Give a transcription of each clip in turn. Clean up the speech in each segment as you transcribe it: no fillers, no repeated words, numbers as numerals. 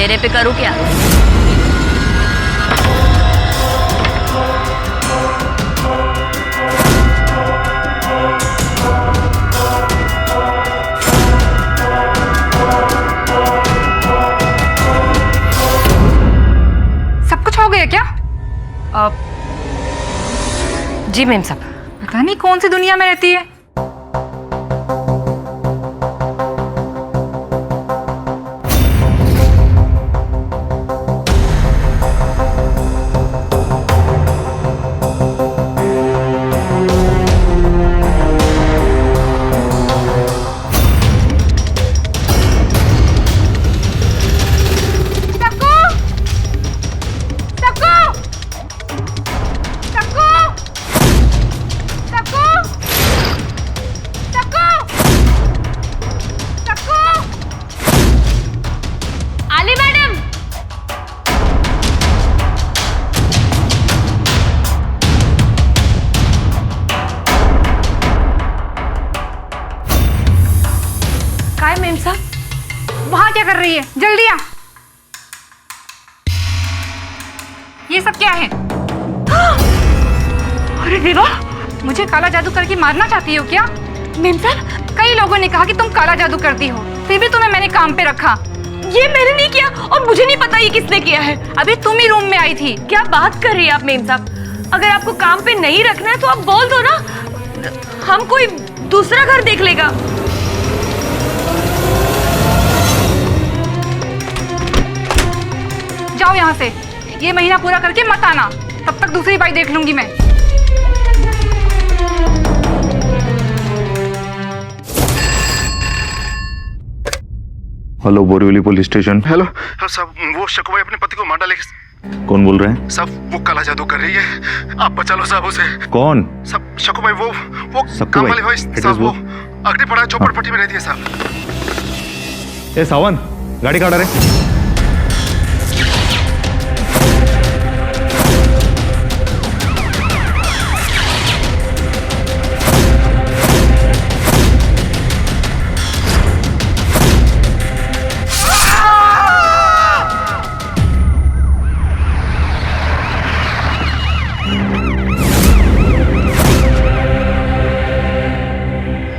मेरे पे करूँ क्या? सब कुछ हो गया क्या? जी मैम साहब। पता नहीं कौन सी दुनिया में रहती है। मैम साहब वहां क्या कर रही है? जल्दी आ। ये सब क्या है? अरे देवा, मुझे काला जादू करके मारना चाहती हो क्या? मैम साहब, कई लोगों ने कहा कि तुम काला जादू करती हो, फिर भी तुम्हें मैंने काम पे रखा। ये मैंने नहीं किया और मुझे नहीं पता ये किसने किया है। अभी तुम ही रूम में आई थी। क्या बात कर रही है आप मैम साहब? अगर आपको काम पे नहीं रखना है तो आप बोल दो ना, हम कोई दूसरा घर देख लेगा। जाओ यहाँ से, ये महीना पूरा करके मत आना, तब तक दूसरी बाई देख लूंगी मैं। Hello, Borivali police station. Hello साहब, वो शकु भाई अपने पति को मार डाले। कौन बोल रहे हैं? साहब वो काला जादू कर रही है, आप बचा लो साहब उसे। कौन? साहब शकु भाई, वो शकु काम भाई? वाली भाई साहब, वो अग्नि पड़ा चौपड़पट्टी में रहती है साहब। ए सावन, गाड़ी काटा रे।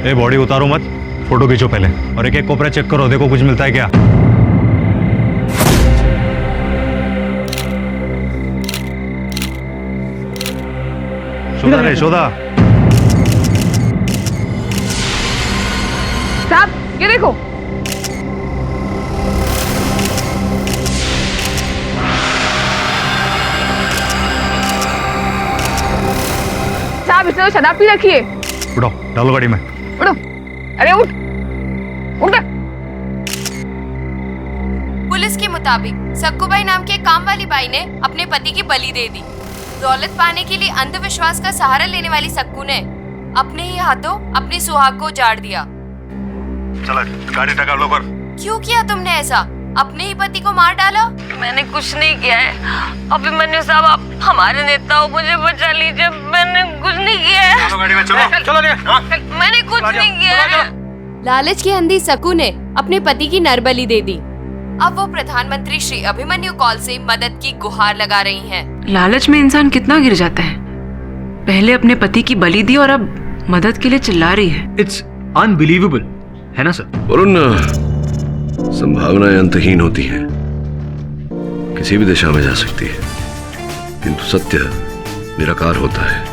ए बॉडी उतारो मत, फोटो खींचो पहले और एक एक कोपरा चेक करो, देखो कुछ मिलता है क्या। शोधा रे शोधा। साहब ये देखो। साहब इसने तो शराब पी रखी है। उठो, डालो गाड़ी में। उठो, अरे उठ उठ। पुलिस के मुताबिक सक्कूबाई नाम के काम वाली बाई ने अपने पति की बलि दे दी। दौलत पाने के लिए अंधविश्वास का सहारा लेने वाली सक्कू ने अपने ही हाथों अपनी सुहाग को उजाड़ दिया। चला गाड़ी टका लो कर। क्यों किया तुमने ऐसा? अपने ही पति को मार डाला? मैंने कुछ नहीं किया है। अभिमन्यु साहब, आप हमारे नेता हो, मुझे बचा लीजिए। मैंने कुछ नहीं किया है। चलो गाड़ी में, चलो मैंने कुछ नहीं किया है। लालच की अंधी सक्कू ने अपने पति की नरबली दे दी। अब वो प्रधानमंत्री श्री अभिमन्यु कॉल से मदद की गुहार लगा रही हैं। लालच में इंसान कितना गिर जाता है। पहले अपने पति की बलि दी और अब मदद के लिए चिल्ला रही है। इट्स अनबिलीवेबल, है ना सर? वरुण, संभावनाएं अंतहीन होती हैं, किसी भी दिशा में जा सकती है, किंतु सत्य निराकार होता है।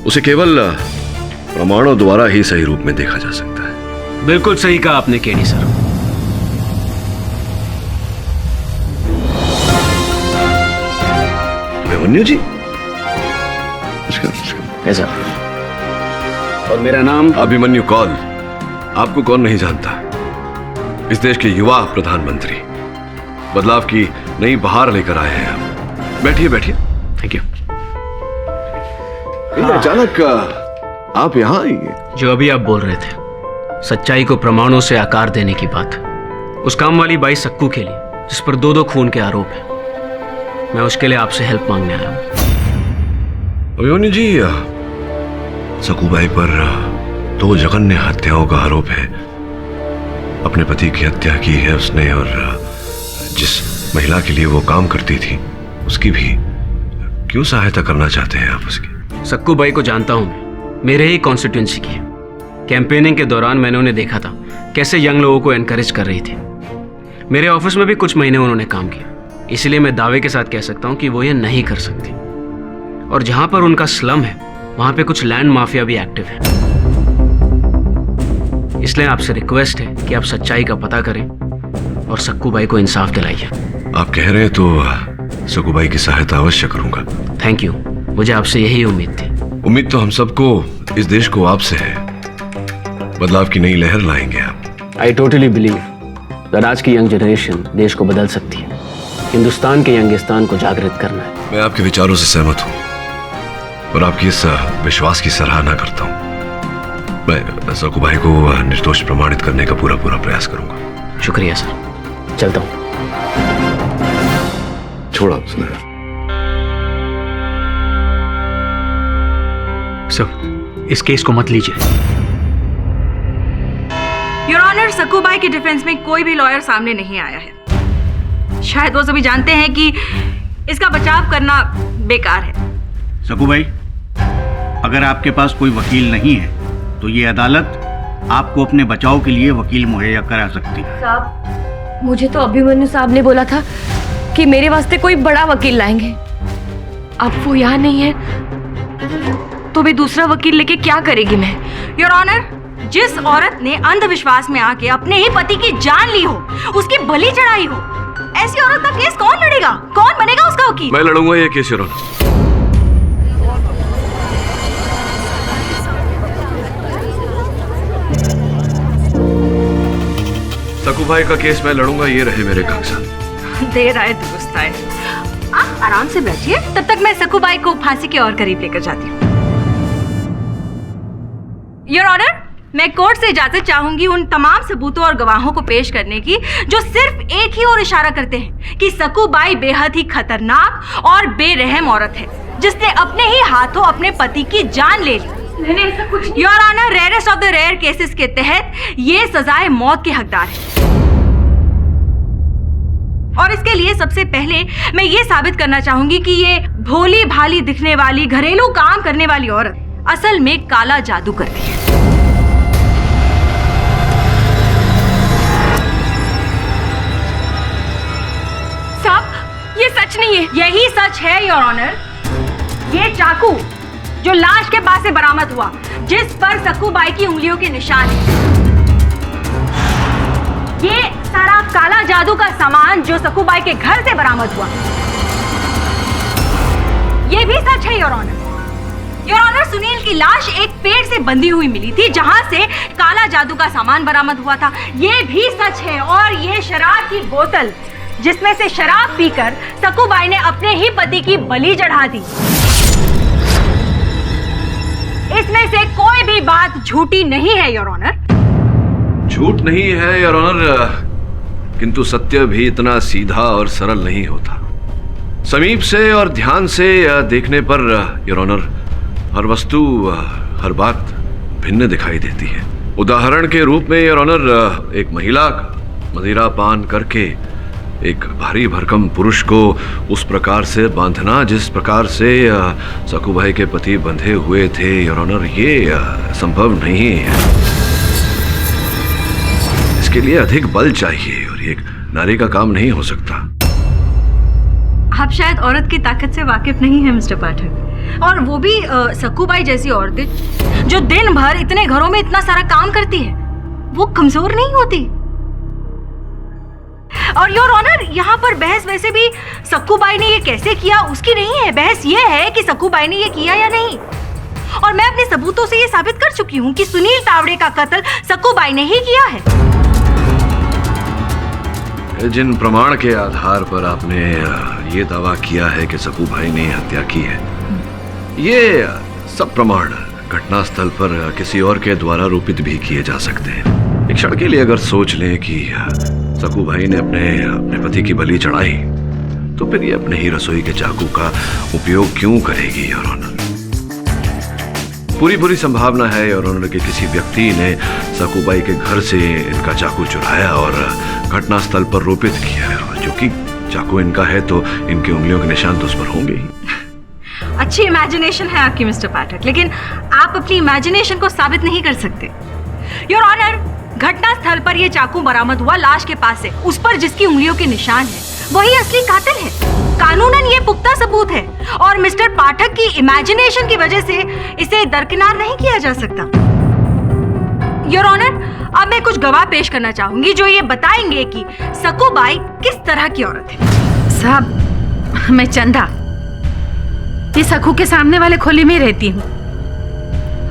उसे केवल प्रमाणों द्वारा ही सही रूप में देखा जा सकता है। बिल्कुल सही कहा आपने केडी सर। अभिमन्यु जी, ऐसा। और मेरा नाम अभिमन्यु कौल। आपको कौन नहीं जानता? इस देश के युवा प्रधानमंत्री, बदलाव की नई बहार लेकर आए हैं आप। बैठिए बैठिए। Thank you. अचानक आप यहाँ आइए। जो अभी आप बोल रहे थे, सच्चाई को प्रमाणों से आकार देने की बात, उस काम वाली बाई सक्कू के लिए जिस पर दो खून के आरोप हैं, मैं उसके लिए आपसे हेल्प मांगने आया हूँ। अभिमन्यु जी, सक्कूबाई पर 2 जघन्य हत्याओं का आरोप है। अपने पति की हत्या की है उसने और जिस महिला के लिए वो काम करती थी उसकी भी क्यों सहायता करना चाहते हैं आप उसकी? सक्कू बाई को जानता हूं मैं, मेरे ही कॉन्स्टिट्यूंसी की है। कैंपेनिंग के दौरान मैंने उन्हें देखा था कैसे यंग लोगों को एनकरेज कर रही थी। मेरे ऑफिस में भी कुछ महीने उन्होंने काम किया, इसलिए मैं दावे के साथ कह सकता हूं कि वो ये नहीं कर सकती। और जहां पर उनका स्लम है वहां पे कुछ लैंड माफिया भी एक्टिव है। इसलिए आपसे रिक्वेस्ट है कि आप सच्चाई का पता करें और सक्कू बाई को इंसाफ दिलाइए। आप कह रहे हैं तो सक्कू बाई की सहायता अवश्य करूंगा। थैंक यू, मुझे आपसे यही उम्मीद थी। उम्मीद तो हम सबको, इस देश को आपसे है। बदलाव की नई लहर लाएंगे आप। आई टोटली बिलीव दैट आज की यंग जनरेशन देश को बदल सकती है। हिंदुस्तान के यंगिस्तान को जागृत करना है। मैं आपके विचारों से सहमत हूं और आपकी इस विश्वास की सराहना करता हूं। मैं सक्कू भाई को निर्दोष प्रमाणित करने का पूरा प्रयास करूंगा। शुक्रिया सर, चलता हूं। छोड़ा उसने। सर, इस केस को मत लीजिए। योर ऑनर, सक्कू बाई के डिफेंस में कोई भी लॉयर सामने नहीं आया है। शायद वो सभी जानते हैं कि इसका बचाव करना बेकार है। सक्कू भाई, अगर आपके पास कोई वकील नहीं है तो ये अदालत आपको अपने बचाव के लिए वकील मुहैया करा सकती है। साहब, मुझे तो अभिमन्यु साहब ने बोला था कि मेरे वास्ते कोई बड़ा वकील लाएंगे। अब वो यहाँ नहीं है तो भी दूसरा वकील लेके क्या करेगी मैं? योर ऑनर, जिस औरत ने अंधविश्वास में आके अपने ही पति की जान ली हो, उसकी बलि चढ़ाई हो, ऐसी औरत का केस कौन लड़ेगा? कौन बनेगा उसका वकील? मैं लड़ूंगा ये केस, योर ऑनर। सक्कू भाई का केस मैं लड़ूंगा, ये रहे मेरे कागजात। देर आए दुरुस्त आए। आप आराम से बैठिए, तब तक मैं सक्कू बाई को फांसी के और करीब लेकर जाती हूँ। योर ऑनर, मैं कोर्ट से इजाजत चाहूंगी उन तमाम सबूतों और गवाहों को पेश करने की जो सिर्फ एक ही ओर इशारा करते हैं कि सक्कू बाई बेहद ही खतरनाक और बेरहम औरत है जिसने अपने ही हाथों अपने पति की जान ले ली। मैंने ऐसा कुछ नहीं। Your honour, rarest of the rare cases के तहत ये सजाए मौत के हकदार है। और इसके लिए सबसे पहले मैं ये साबित करना चाहूंगी कि ये भोली भाली दिखने वाली घरेलू काम करने वाली औरत असल में काला जादू करती है। साहब, ये सच नहीं है। यही सच है योर ऑनर। ये चाकू जो लाश के पास से बरामद हुआ, जिस पर सक्कू बाई की उंगलियों के निशान हैं, ये सारा काला जादू का सामान जो सक्कू बाई के घर से बरामद हुआ, ये भी सच है your honour. Your honour, Sunil की लाश एक पेड़ से बंधी हुई मिली थी जहां से काला जादू का सामान बरामद हुआ था, ये भी सच है। और ये शराब की बोतल जिसमें से शराब पीकर सक्कू बाई ने अपने ही पति की बलि चढ़ा दी, इसमें से कोई भी बात झूठी नहीं है योर ऑनर। झूठ नहीं है योर ऑनर, किंतु सत्य भी इतना सीधा और सरल नहीं होता। समीप से और ध्यान से देखने पर योर ऑनर हर वस्तु, हर बात भिन्न दिखाई देती है। उदाहरण के रूप में योर ऑनर, एक महिला मदिरा पान करके एक भारी भरकम पुरुष को उस प्रकार से बांधना जिस प्रकार से सक्कू भाई के पति बंधे हुए थे योर ऑनर, ये संभव नहीं है। इसके लिए अधिक बल चाहिए और ये एक नारी का काम नहीं हो सकता। आप शायद औरत की ताकत से वाकिफ नहीं है मिस्टर पाठक, और वो भी सक्कू बाई जैसी औरतें जो दिन भर इतने घरों में इतना सारा काम करती है, वो कमजोर नहीं होती। और योर ऑनर, यहाँ पर बहस वैसे भी सक्कू बाई ने ये कैसे किया उसकी नहीं है, बहस ये है कि सक्कू बाई ने ये किया या नहीं। और मैं अपने सबूतों से ये साबित कर चुकी हूँ कि सुनील तावड़े का कत्ल सक्कू बाई ने ही किया है। जिन प्रमाण के आधार पर आपने ये दावा किया है कि सक्कू भाई ने हत्या की है, ये सब प्रमाण घटनास्थल पर किसी और के द्वारा रूपित भी किए जा सकते हैं। एक क्षण के लिए अगर सोच लें कि सक्कू भाई ने अपने पति की बलि चढ़ाई, तो फिर ये अपने ही रसोई के चाकू का उपयोग क्यों करेगी योर ऑनर? पूरी संभावना है योर ऑनर कि किसी व्यक्ति ने सक्कू बाई के घर से इनका चाकू चुराया और घटनास्थल पर रोपित किया है, और जो कि चाकू इनका है तो इनकी उंगलियों के निशान तो उस पर होंगे ही। अच्छी इमेजिनेशन है आपकी मिस्टर पाठक, लेकिन आप अपनी इमेजिनेशन को साबित नहीं कर सकते। योर ऑनर, घटनास्थल पर यह चाकू बरामद हुआ लाश के पास से, उस पर जिसकी उंगलियों के निशान है वही असली कातिल है। कानूनन ये पुख्ता सबूत है और मिस्टर पाठक की इमेजिनेशन की वजह से इसे दरकिनार नहीं किया जा सकता। योर ऑनर, अब मैं कुछ गवाह पेश करना चाहूंगी जो ये बताएंगे कि सकूबाई किस तरह की औरत है। साहब, मैं चंदा ये सकू के सामने वाले खोली में रहती हूँ।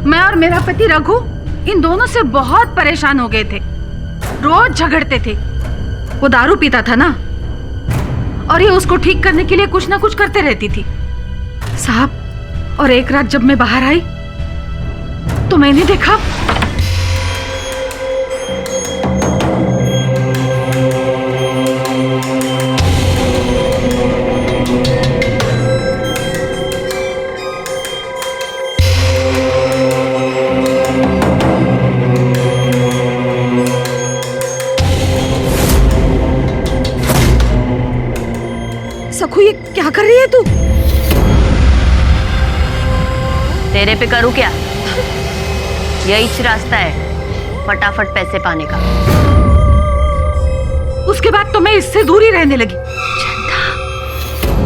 मैं और मेरा पति रघु इन दोनों से बहुत परेशान हो गए थे, रोज झगड़ते थे। वो दारू पीता था ना, और ये उसको ठीक करने के लिए कुछ ना कुछ करते रहती थी साहब। और एक रात जब मैं बाहर आई तो मैंने देखा सकू, ये क्या कर रही है तू? तेरे पे करूँ क्या? यही रास्ता है फटाफट पैसे पाने का। उसके बाद तो मैं इससे दूर ही रहने लगी।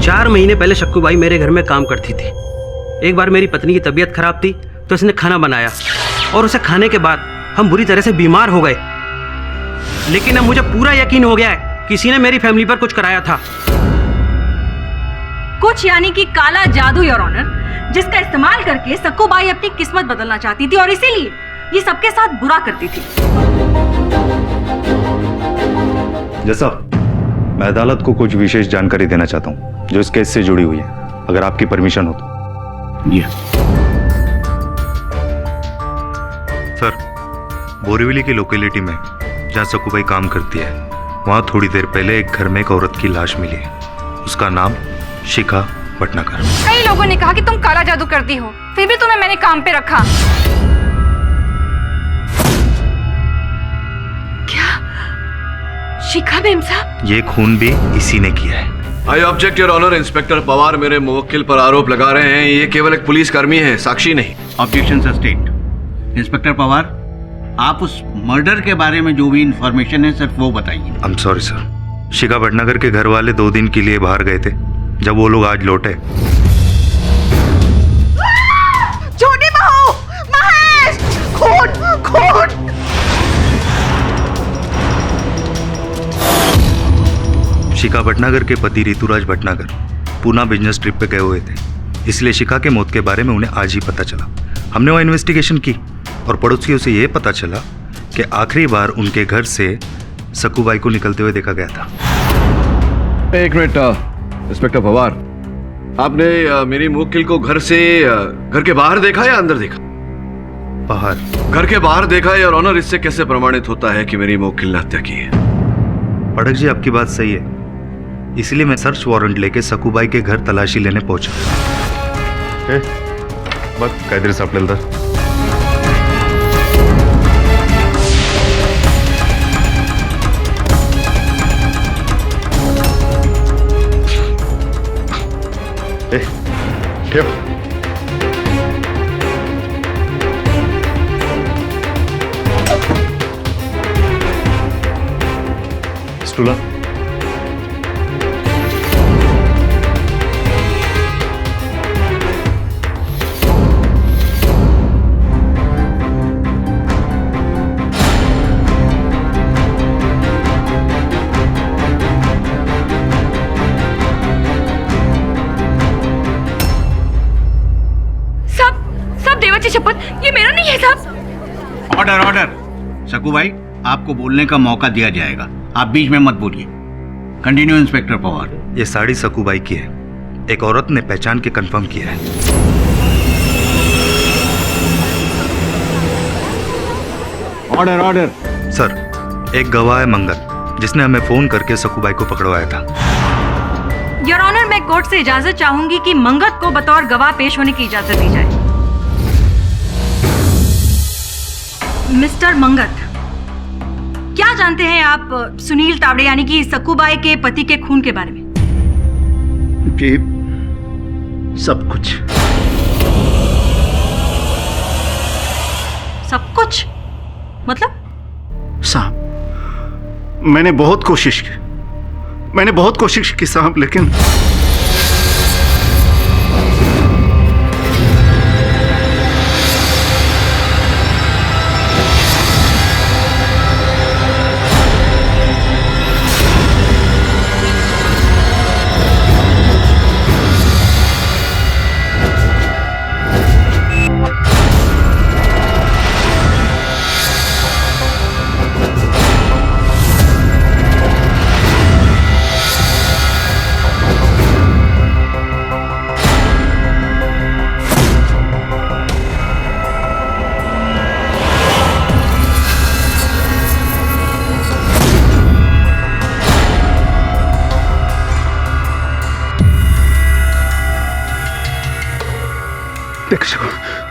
4 महीने पहले शक्कूबाई मेरे घर में काम करती थी। एक बार मेरी पत्नी की तबीयत खराब थी तो इसने खाना बनाया, और उसे खाने के बाद हम बुरी तरह से बीमार हो गए। लेकिन अब मुझे पूरा यकीन हो गया है किसी ने मेरी फैमिली पर कुछ कराया था। कुछ यानी कि काला जादू, योर ऑनर, जिसका इस्तेमाल करके सकूबाई अपनी किस्मत बदलना चाहती थी और इसीलिए ये सबके साथ बुरा करती थी। जैसा मैं अदालत को कुछ विशेष जानकारी देना चाहता हूँ जो इस केस से जुड़ी हुई है, अगर आपकी परमिशन हो तो। जी सर, बोरीवली की लोकेलिटी में जहाँ सकूबाई काम करती है, वहाँ थोड़ी देर पहले एक घर में एक औरत की लाश मिली है। उसका नाम शिखा भटनागर। कई लोगों ने कहा कि तुम काला जादू करती हो, फिर भी तुम्हें मैंने काम पे रखा। क्या शिखा मैम साहब? ये खून भी इसी ने किया है। I object your honour. Inspector Pawar मेरे मुवक्किल पर आरोप लगा रहे हैं, ये केवल एक पुलिसकर्मी है, साक्षी नहीं। Objection sustained. इंस्पेक्टर पवार, आप उस मर्डर के बारे में जो भी इंफॉर्मेशन है सिर्फ वो बताइए। I am sorry sir. Shikha Bhatnagar के घर वाले 2 दिन के लिए बाहर गए थे। जब वो लोग आज लौटे, छोटी बहू, महेश, खून खून। शिखा भटनागर के पति ऋतुराज भटनागर पूना बिजनेस ट्रिप पे गए हुए थे, इसलिए शिखा के मौत के बारे में उन्हें आज ही पता चला। हमने वहाँ इन्वेस्टिगेशन की और पड़ोसियों से यह पता चला कि आखिरी बार उनके घर से सकूबाई को निकलते हुए देखा गया था। एक मिनट इंस्पेक्टर पवार, आपने मेरी मुवक्किल को घर के बाहर देखा या अंदर देखा? बाहर। घर के बाहर देखा है, और ऑनर इससे कैसे प्रमाणित होता है कि मेरी मुवक्किल ने हत्या की है? पड़क जी, आपकी बात सही है, इसलिए मैं सर्च वारंट लेके सकूबाई के घर तलाशी लेने पहुंचा। बस काहीतरी सापडेल तर। ठेव। स्टूला। शपथ, ये मेरा नहीं है साहब। Order order. सकूबाई, आपको बोलने का मौका दिया जाएगा, आप बीच में मत बोलिए। Continue inspector Pawar. ये साड़ी सकूबाई की है, एक औरत ने पहचान के कंफर्म किया है। Order order. सर, एक गवाह है मंगल, जिसने हमें फोन करके सकूबाई को पकड़वाया था। योर ऑनर, मैं कोर्ट से इजाजत चाहूंगी कि मंगत को बतौर गवाह पेश होने की इजाजत दी जाए। मिस्टर मंगत, क्या क्या जानते हैं आप सुनील तावड़े यानी कि सक्कूबाई के पति के खून के बारे में? ये सब कुछ। सब कुछ मतलब? साहब, मैंने बहुत कोशिश की साहब, लेकिन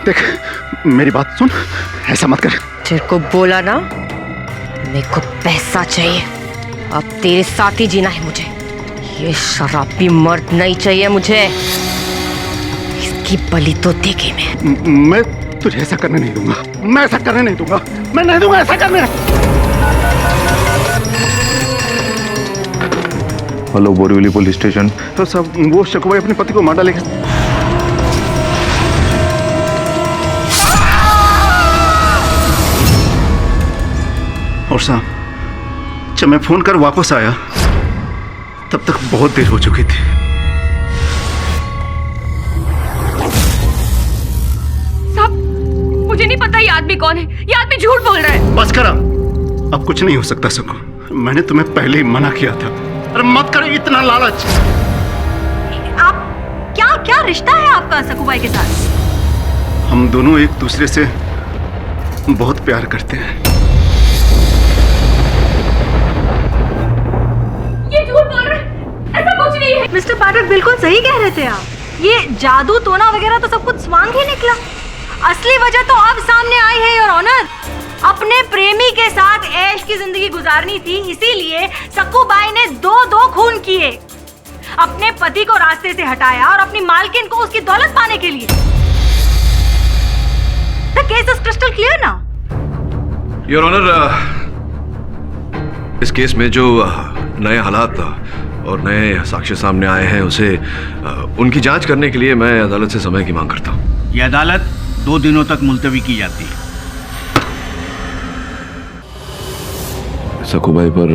देख, मेरी बात सुन, ऐसा मत कर। तेरे को बोला ना, मेरे को पैसा चाहिए। अब तेरे साथ ही जीना है मुझे। ये शराबी मर्द नहीं चाहिए मुझे। इसकी बलि तो देगी मैं तुझे ऐसा करने नहीं दूंगा। मैं ऐसा करने नहीं दूंगा। मैं नहीं दूंगा ऐसा करने। Hello, Borivali police station. तो सब वो शकुबाई अपने पति को मार डालेगा। और साहब, जब मैं फोन कर वापस आया तब तक बहुत देर हो चुकी थी। साहब, मुझे नहीं पता ये आदमी कौन है। ये आदमी झूठ बोल रहा है। बस करा, अब कुछ नहीं हो सकता सकू। मैंने तुम्हें पहले ही मना किया था। अरे मत करो इतना लालच। आप क्या रिश्ता है आपका सक्कूबाई के साथ? हम दोनों एक दूसरे से बहुत प्यार करते हैं। मिस्टर पाठक, बिल्कुल सही कह रहे थे आप। ये जादू टोना वगैरह तो सब कुछ स्वांग ही निकला। असली वजह तो अब सामने आई है योर ऑनर। अपने प्रेमी के साथ ऐश की जिंदगी गुजारनी थी, इसीलिए सक्कूबाई ने दो खून किए। अपने पति को रास्ते से हटाया और अपनी मालकिन को उसकी दौलत पाने के लिए। The case is crystal clear now. Your honour, इस केस में जो नए हालात और नए साक्ष्य सामने आए हैं, उनकी जांच करने के लिए मैं अदालत से समय की मांग करता हूं। यह अदालत 2 दिनों तक मुलतवी की जाती है। सक्कूबाई पर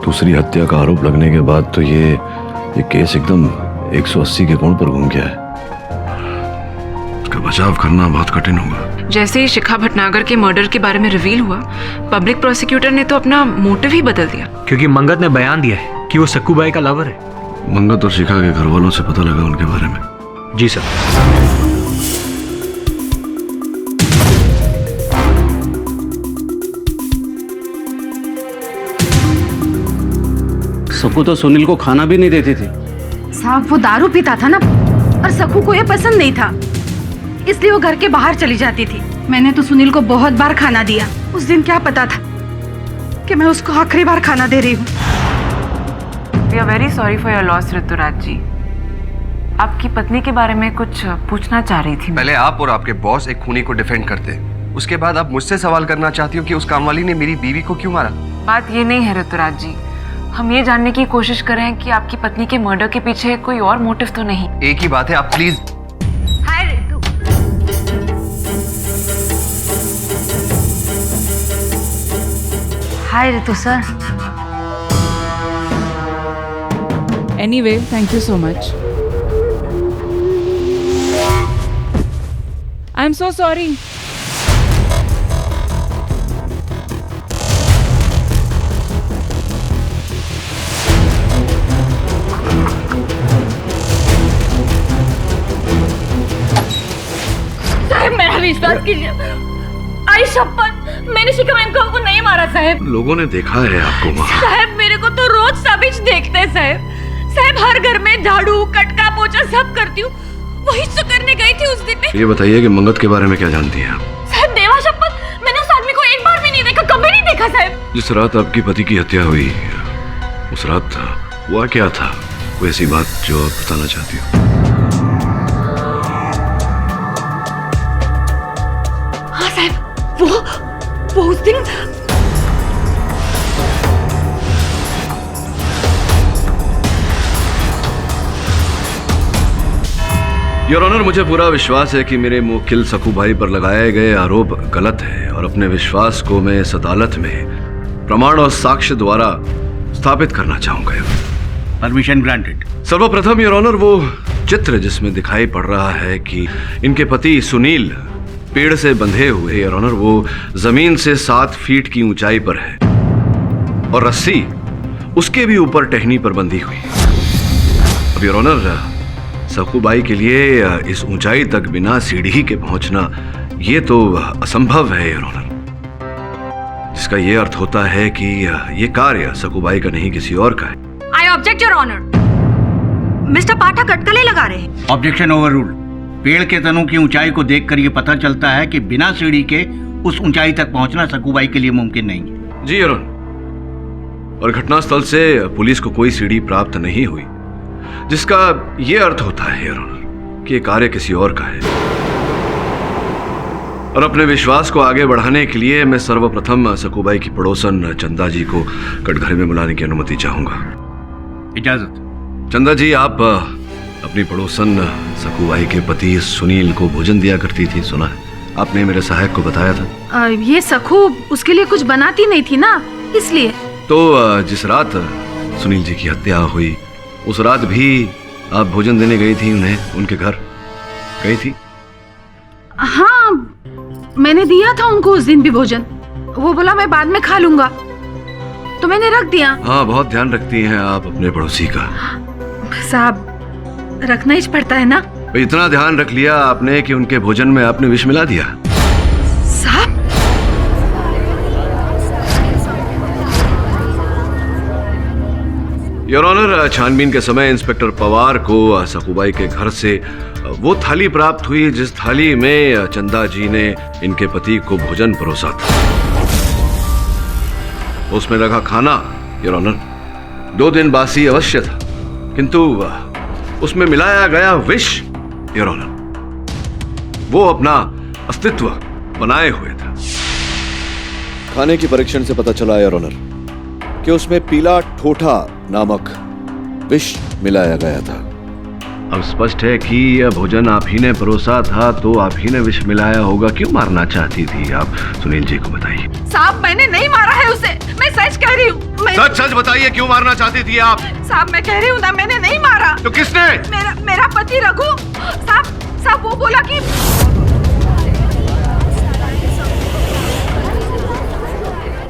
दूसरी हत्या का आरोप लगने के बाद तो ये केस एकदम 180 के कोण पर घूम गया है। इसका बचाव करना बहुत कठिन होगा। जैसे ही शिखा भटनागर के मर्डर के बारे में रिवील हुआ, पब्लिक प्रोसिक्यूटर ने तो अपना मोटिव ही बदल दिया। क्योंकि मंगत ने बयान दिया है कि वो सक्कूबाई का लवर है। मंगत और शिखा के घर वालों से पता लगा उनके बारे में। जी सर। सक्कू तो सुनील को खाना भी नहीं देती थी। साहब, वो दारू पीता था ना, और सक्कू को ये पसंद नहीं था, इसलिए वो घर के बाहर चली जाती थी। मैंने तो सुनील को बहुत बार खाना दिया। उस दिन क्या पता था कि मैं उसको आखिरी बार खाना दे रही हूँ। We are very sorry for your loss, Rituraj जी। आपकी पत्नी के बारे में कुछ पूछना चाह रही थी। पहले आप और आपके बॉस एक खूनी को डिफेंड करते, उसके बाद आप मुझसे सवाल करना चाहती हो कि उस कामवाली ने मेरी बीवी को क्यों मारा। बात ये नहीं है ऋतुराज जी, हम ये जानने की कोशिश कर रहे हैं कि आपकी पत्नी के मर्डर के पीछे कोई और मोटिव तो नहीं। एक ही बात है, आप please. Hi Ritu. Hi Ritu sir. Anyway, thank you so much. I'm so sorry. साहब, मेरा विश्वास कीजिए। आई शपथ, मैंने शिखा मैम को नहीं मारा साहब। लोगों ने देखा है आपको वहाँ। साहब, मेरे को तो रोज सबिच देखते हैं साहब। साहब, हर घर में झाड़ू कटका पोछा सब करती हूँ। वही तो करने गई थी उस दिन में। ये बताइए कि मंगत के बारे में क्या जानती हैं आप? साहब, देवा शपथ, मैंने उस आदमी को एक बार भी नहीं देखा, कभी नहीं देखा साहब। जिस रात आपके पति की हत्या हुई, उस रात हुआ क्या था? कोई ऐसी बात जो आप बताना चाहती हो? हाँ साहब, वो उस दिन योर ऑनर, मुझे पूरा विश्वास है कि मेरे मुवक्किल सकू भाई पर लगाए गए आरोप गलत है और अपने विश्वास को मैं इस अदालत में प्रमाण और साक्ष्य द्वारा स्थापित करना चाहूंगा। Permission granted. सर्वप्रथम योर ऑनर, वो चित्र जिसमें दिखाई पड़ रहा है कि इनके पति सुनील पेड़ से बंधे हुए, योर ऑनर, वो जमीन से 7 फीट की ऊंचाई पर है और रस्सी उसके भी ऊपर टहनी पर बंधी हुई। अब योर ऑनर, सकूबाई के लिए इस ऊंचाई तक बिना सीढ़ी के पहुंचना ये तो असंभव है योर ऑनर, जिसका ये अर्थ होता है कि ये कार्य सकूबाई का नहीं किसी और का है। I object your honour. Mister Pathak अटकलें लगा रहे हैं। Objection overruled. पेड़ के तनों की ऊंचाई को देखकर ये पता चलता है कि बिना सीढ़ी के उस ऊंचाई तक पहुंचना सकूबाई के लिए मुमकिन नहीं है। जी योर ऑनर, और घटनास्थल से पुलिस को कोई सीढ़ी प्राप्त नहीं हुई, जिसका यह अर्थ होता है योर ऑनर कि यह कार्य किसी और का है। और अपने विश्वास को आगे बढ़ाने के लिए मैं सर्वप्रथम सकूबाई की पड़ोसन चंदा जी को कटघरे में बुलाने की अनुमति चाहूंगा। इजाजत। चंदा जी, आप अपनी पड़ोसन सकूबाई के पति सुनील को भोजन दिया करती थी, सुना है? आपने मेरे सहायक को बताया था। ये सखू उसके लिए कुछ बनाती नहीं थी ना, इसलिए। तो जिस रात सुनील जी की हत्या हुई, उस रात भी आप भोजन देने गई थी उन्हें, उनके घर गई थी? हाँ, मैंने दिया था उनको उस दिन भी भोजन। वो बोला मैं बाद में खा लूंगा, तो मैंने रख दिया। हाँ, बहुत ध्यान रखती हैं आप अपने पड़ोसी का। साहब, रखना ही पड़ता है ना। इतना ध्यान रख लिया आपने कि उनके भोजन में आपने विष मिला दिया। साहब, योर ऑनर, छानबीन के समय इंस्पेक्टर पवार को सकूबाई के घर से वो थाली प्राप्त हुई जिस थाली में चंदा जी ने इनके पति को भोजन परोसा था। उसमें रखा खाना योर ऑनर 2 दिन बासी अवश्य था, किंतु उसमें मिलाया गया विष योर ऑनर, वो अपना अस्तित्व बनाए हुए था। खाने की परीक्षण से पता चला योर ऑनर कि उसमें पीला ठोठा नामक विष मिलाया गया था। अब स्पष्ट है कि यह भोजन आप ही ने परोसा था, तो आप ही ने विष मिलाया होगा। क्यों मारना चाहती थी आप? सुनील जी को बताइए। साहब, मैंने नहीं मारा है उसे, मैं सच कह रही हूँ। सच सच बताइए, क्यों मारना चाहती थी आप? साहब, मैं कह रही हूँ ना, मैंने नहीं मारा। तो किसने? मेरा पति रघु। साहब वो बोला कि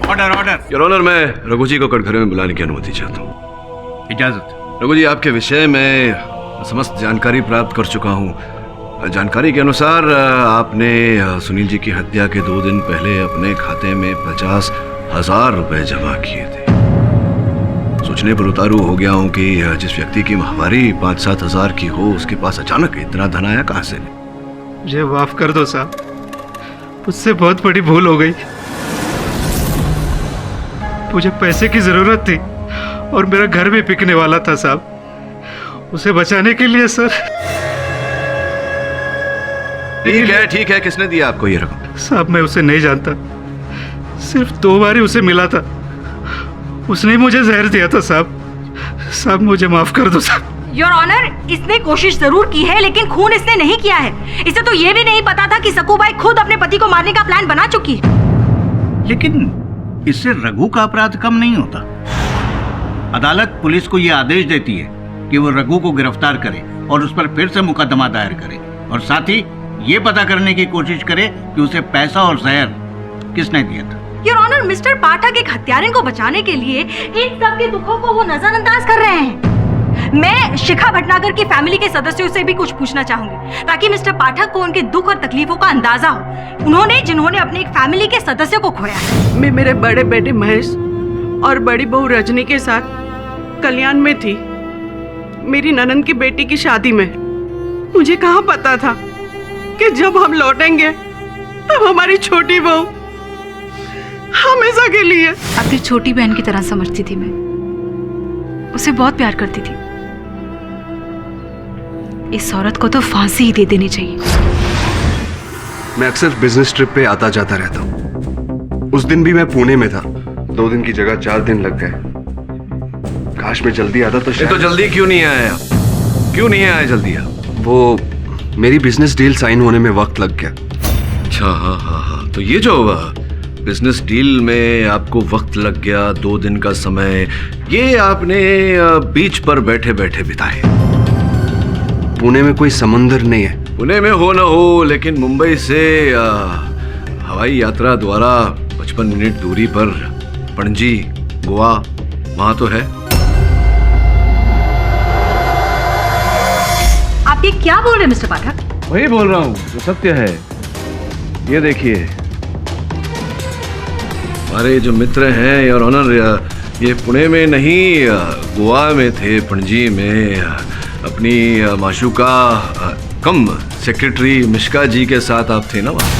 ऑर्डर। योर ऑनर, मैं रघु जी को कटघरे में बुलाने की अनुमति चाहता हूँ। इजाजत। रघु जी, आपके विषय में समस्त जानकारी प्राप्त कर चुका हूँ। जानकारी के अनुसार आपने सुनील जी की हत्या के 2 दिन पहले अपने खाते में 50,000 रुपए जमा किए थे। सोचने पर उतारू हो गया हूँ कि जिस व्यक्ति की माहवारी 5-7 हजार की हो, उसके पास अचानक इतना धन आया कहाँ से? मुझे माफ कर दो साहब, मुझसे बहुत बड़ी भूल हो गई। मुझे पैसे की जरूरत थी और मेरा घर भी बिकने वाला था साहब। उसे बचाने के लिए सर। ठीक है, किसने दिया आपको ये रकम? साहब, मैं उसे नहीं जानता, सिर्फ 2 बार ही उसे मिला था। उसने ही मुझे जहर दिया था साहब, मुझे माफ कर दो साहब। योर ऑनर, इसने कोशिश जरूर की है, लेकिन खून इसने नहीं किया है। इसे तो ये भी नहीं पता था कि सकूबाई खुद अपने पति को मारने का प्लान बना चुकी है। लेकिन इससे रघु का अपराध कम नहीं होता। अदालत पुलिस को यह आदेश देती है कि वो रघु को गिरफ्तार करे और उस पर फिर से मुकदमा दायर करे, और साथ ही ये पता करने की कोशिश करे कि उसे पैसा और जहर किसने दिया था। योर ऑनर, मिस्टर पाठक एक हत्यारे को बचाने के लिए इन सब के दुखों को वो नजरअंदाज कर रहे हैं। मैं शिखा भटनागर की फैमिली के सदस्यों से भी कुछ पूछना चाहूंगी, ताकि मिस्टर पाठक को उनके दुख और तकलीफों का अंदाजा हो, जिन्होंने अपने एक फैमिली के सदस्य को खोया है। मैं मेरे बड़े बेटे महेश और बड़ी बहू रजनी के साथ कल्याण में थी, मेरी ननंद की बेटी की शादी में। मुझे कहाँ पता था कि जब हम लौटेंगे तब हमारी छोटी बहू हमेशा के लिए। अपनी छोटी बहन की तरह समझती थी मैं, उसे बहुत प्यार करती थी। इस औरत को तो फांसी ही दे देनी चाहिए। मैं अक्सर बिजनेस ट्रिप पे आता जाता रहता हूँ। उस दिन भी मैं पुणे में था। 2 दिन की जगह 4 दिन लग गए। काश मैं जल्दी आता तो शायद। तो जल्दी क्यों नहीं आया? क्यों नहीं आया जल्दी आप? वो मेरी बिजनेस डील साइन होने में वक्त लग गया। अच्छा, हाँ हाँ हाँ, तो ये जो बिजनेस डील में आपको वक्त लग गया, 2 दिन का समय, ये आपने बीच पर बैठे बैठे बिताए। पुणे में कोई समुंदर नहीं है। पुणे में हो ना हो, लेकिन मुंबई से हवाई यात्रा द्वारा 55 मिनट दूरी पर पणजी, गोवा, वहां तो है। आप ये क्या बोल रहे हैं मिस्टर पाठक? वही बोल रहा हूँ जो सत्य है। ये देखिए, हमारे जो मित्र हैं योर ऑनर, ये पुणे में नहीं गोवा में थे, पणजी में अपनी माशूका कम सेक्रेटरी मिश्का जी के साथ आप थे ना वहाँ।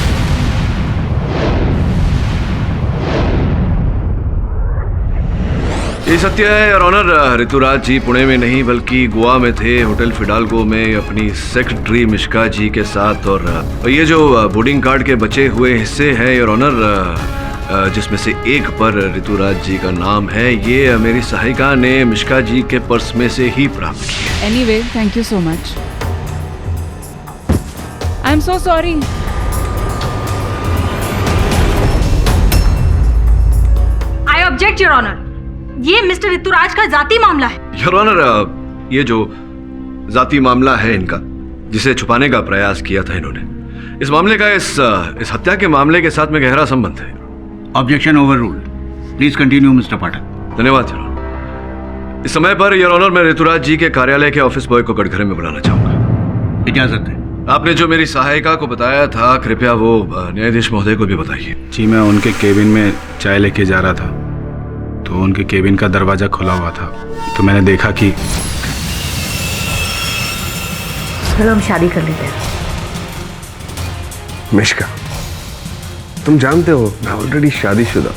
ये सत्य है योर ऑनर, ऋतुराज जी पुणे में नहीं बल्कि गोवा में थे, होटल फिडाल्गो में अपनी सेक्रेटरी मिश्का जी के साथ। और ये जो बोर्डिंग कार्ड के बचे हुए हिस्से हैं योर ऑनर, जिसमें से एक पर ऋतुराज जी का नाम है, ये मेरी सहायिका ने मिश्का जी के पर्स में से ही प्राप्त किया। Anyway, thank you so much. I am so sorry. I object your honour, ये मिस्टर ऋतुराज का जाती मामला है। योर ऑनर, ये जो जाती मामला है इनका, जिसे छुपाने का प्रयास किया था इन्होंने, इस मामले का इस हत्या के मामले के साथ में गहरा संबंध है। Objection overruled. Please continue mister Pathak. धन्यवाद योर ऑनर। इस समय पर योर ऑनर, मैं ऋतुराज जी के कार्यालय के ऑफिस बॉय को कटघरे में बुलाना चाहूंगा। इजाजत है। आपने जो मेरी सहायिका को बताया था, कृपया वो न्यायाधीश महोदय को भी बताइए। जी, मैं उनके केबिन में चाय लेके जा रहा था, तो उनके केबिन का दरवाजा खुला हुआ था, तो मैंने देखा कि। चलो हम शादी कर लेते हैं। मिश्का, तुम जानते हो मैं ऑलरेडी शादीशुदा।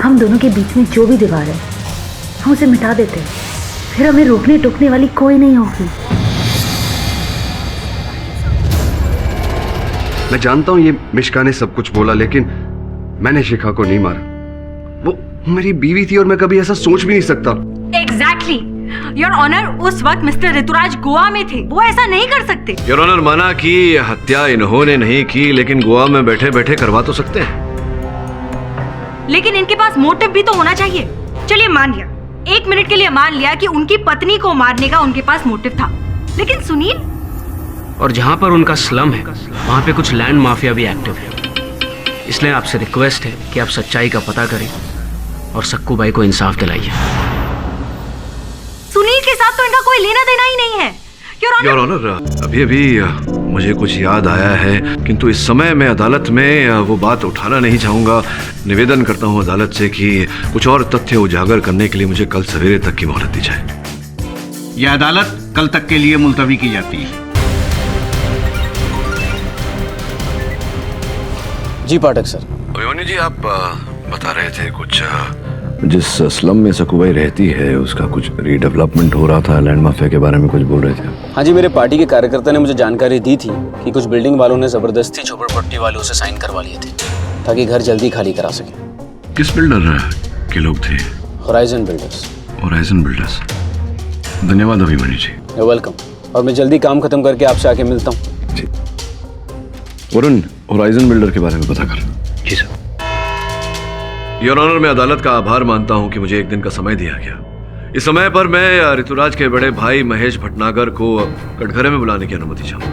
हम दोनों के बीच में जो भी दीवार है, हम उसे मिटा देते हैं, फिर हमें रोकने टोकने वाली कोई नहीं होगी। मैं जानता हूं ये मिश्का ने सब कुछ बोला, लेकिन मैंने शिखा को नहीं मारा। वो मेरी बीवी थी और मैं कभी ऐसा सोच भी नहीं सकता। एग्जैक्टली योर ऑनर, उस वक्त मिस्टर ऋतुराज गोवा में थे, वो ऐसा नहीं कर सकते। योर ऑनर, माना कि हत्या इन्होंने नहीं की, लेकिन गोवा में बैठे बैठे करवा तो सकते हैं। लेकिन इनके पास मोटिव भी तो होना चाहिए। चलिए मान लिया, 1 मिनट के लिए मान लिया कि उनकी पत्नी को मारने का उनके पास मोटिव था, लेकिन सुनील। और जहां पर उनका स्लम है, वहां पे कुछ लैंड माफिया भी एक्टिव है। इसलिए आपसे रिक्वेस्ट है कि आप सच्चाई का पता करें और सक्कू बाई को इंसाफ दिलाइए। सुनील के साथ तो इनका कोई लेना देना ही नहीं है। योर ऑनर, अभी अभी मुझे कुछ याद आया है, किंतु इस समय मैं अदालत में वो बात उठाना नहीं चाहूंगा। निवेदन करता हूं अदालत से कि कुछ और तथ्य उजागर करने के लिए मुझे कल सवेरे तक की मोहलत दी जाए। यह अदालत कल तक के लिए मुलतवी की जाती है। जी पाठक सर। अभिमन्यु जी, आप बता रहे थे कुछ। जिस स्लम में सकुबाई रहती है उसका कुछ रीडेवलपमेंट हो रहा था, लैंड माफिया के बारे में कुछ बोल रहे थे। हाँ जी, मेरे पार्टी के कार्यकर्ता ने मुझे जानकारी दी थी कि कुछ बिल्डिंग वालों ने जबरदस्ती झोपड़पट्टी वालों से साइन करवा लिए थे ताकि घर जल्दी खाली करा सके। किस बिल्डर के लोग थे? Horizon builders. Horizon builders. धन्यवाद अभिमन्यु जी। You're welcome। और मैं जल्दी काम खत्म करके आपसे आके मिलता हूँ। जी वरुण, होराइजन बिल्डर के बारे में पता कर। जी सर। योर ऑनर, मैं अदालत का आभार मानता हूं कि मुझे 1 दिन का समय दिया गया। इस समय पर मैं ऋतुराज के बड़े भाई महेश भटनागर को कटघरे में बुलाने की अनुमति चाहूंगा।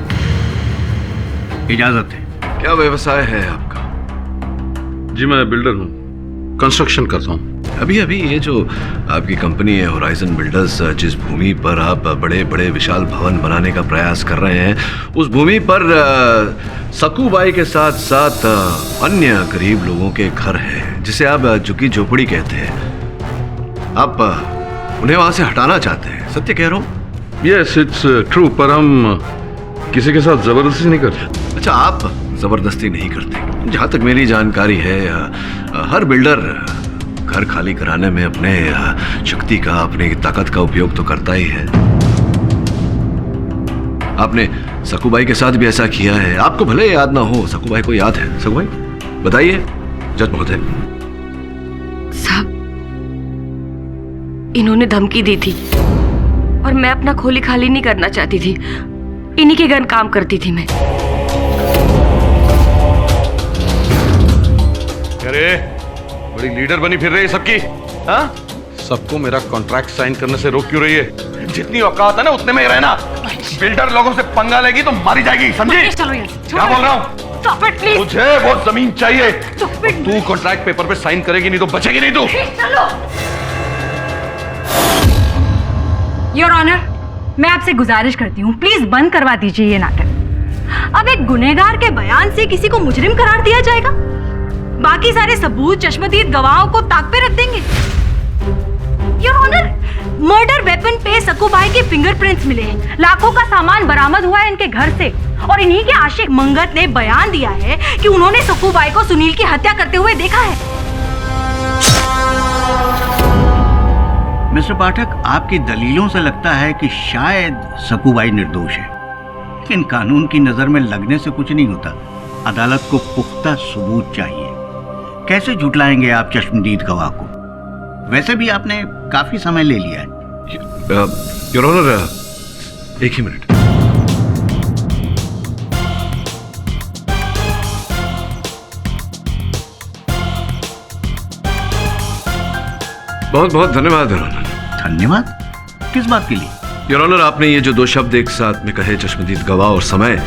इजाजत है। क्या व्यवसाय है आपका? जी, मैं बिल्डर हूँ, कंस्ट्रक्शन करता हूँ। अभी अभी ये जो आपकी कंपनी है होराइजन बिल्डर्स, जिस भूमि पर आप बड़े बड़े विशाल भवन बनाने का प्रयास कर रहे हैं, उस भूमि पर सकुबाई के साथ साथ अन्य गरीब लोगों के घर हैं, जिसे आप झुग्गी झोपड़ी कहते हैं। आप उन्हें वहां से हटाना चाहते हैं, सत्य कह रहा हूँ? यस, इट्स ट्रू, पर हम किसी के साथ जबरदस्ती नहीं करते। अच्छा, आप जबरदस्ती नहीं करते। जहां तक मेरी जानकारी है, हर बिल्डर घर खाली कराने में अपने शक्ति का, अपनी ताकत का उपयोग तो करता ही है। आपने सकूबाई के साथ भी ऐसा किया है। आपको भले याद ना हो, सकूबाई को याद है? सकूबाई बताइए जज महोदय। साहब, इन्होंने धमकी दी थी और मैं अपना खोली खाली नहीं करना चाहती थी। इन्हीं के घर काम करती थी मैं। अरे बड़ी लीडर बनी फिर रही है सबकी, हाँ? सबको मेरा कॉन्ट्रैक्ट साइन करने से रोक क्यों रही है? जितनी औकात है ना उतने में ही रहना। बिल्डर लोगों से पंगा लेगी तो मारी जाएगी, समझी? चलो यहाँ से, क्या बोल रहा हूँ? Stop it, please. मुझे वो जमीन चाहिए। तू कॉन्ट्रैक्ट पेपर पे साइन करेगी नहीं तो बचेगी नहीं तू। चलो। योर ऑनर, मैं आपसे गुजारिश करती हूँ, प्लीज बंद करवा दीजिए ये नाटक। अब एक गुनहगार के बयान से किसी को मुजरिम करार दिया जाएगा? बाकी सारे सबूत, चश्मदीद गवाहों को ताक पे रख देंगे। योर ऑनर, मर्डर वेपन पे सकूबाई के फिंगरप्रिंट्स मिले हैं। लाखों का सामान बरामद हुआ है इनके घर से और इन्हीं के आशिक मंगत ने बयान दिया है कि उन्होंने सकूबाई को सुनील की हत्या करते हुए देखा है। मिस्टर पाठक, आपकी दलीलों से लगता है कि शायद सकूबाई निर्दोष है, लेकिन कानून की नजर में लगने से कुछ नहीं होता। अदालत को पुख्ता सबूत चाहिए। कैसे झुटलाएंगे आप चश्मदीद गवाह को? वैसे भी आपने काफी समय ले लिया है। योर ऑनर, एक ही मिनट। बहुत बहुत धन्यवाद योर ऑनर। धन्यवाद? किस बात के लिए? योर ऑनर, आपने ये जो दो शब्द एक साथ में कहे, चश्मदीद गवाह और समय,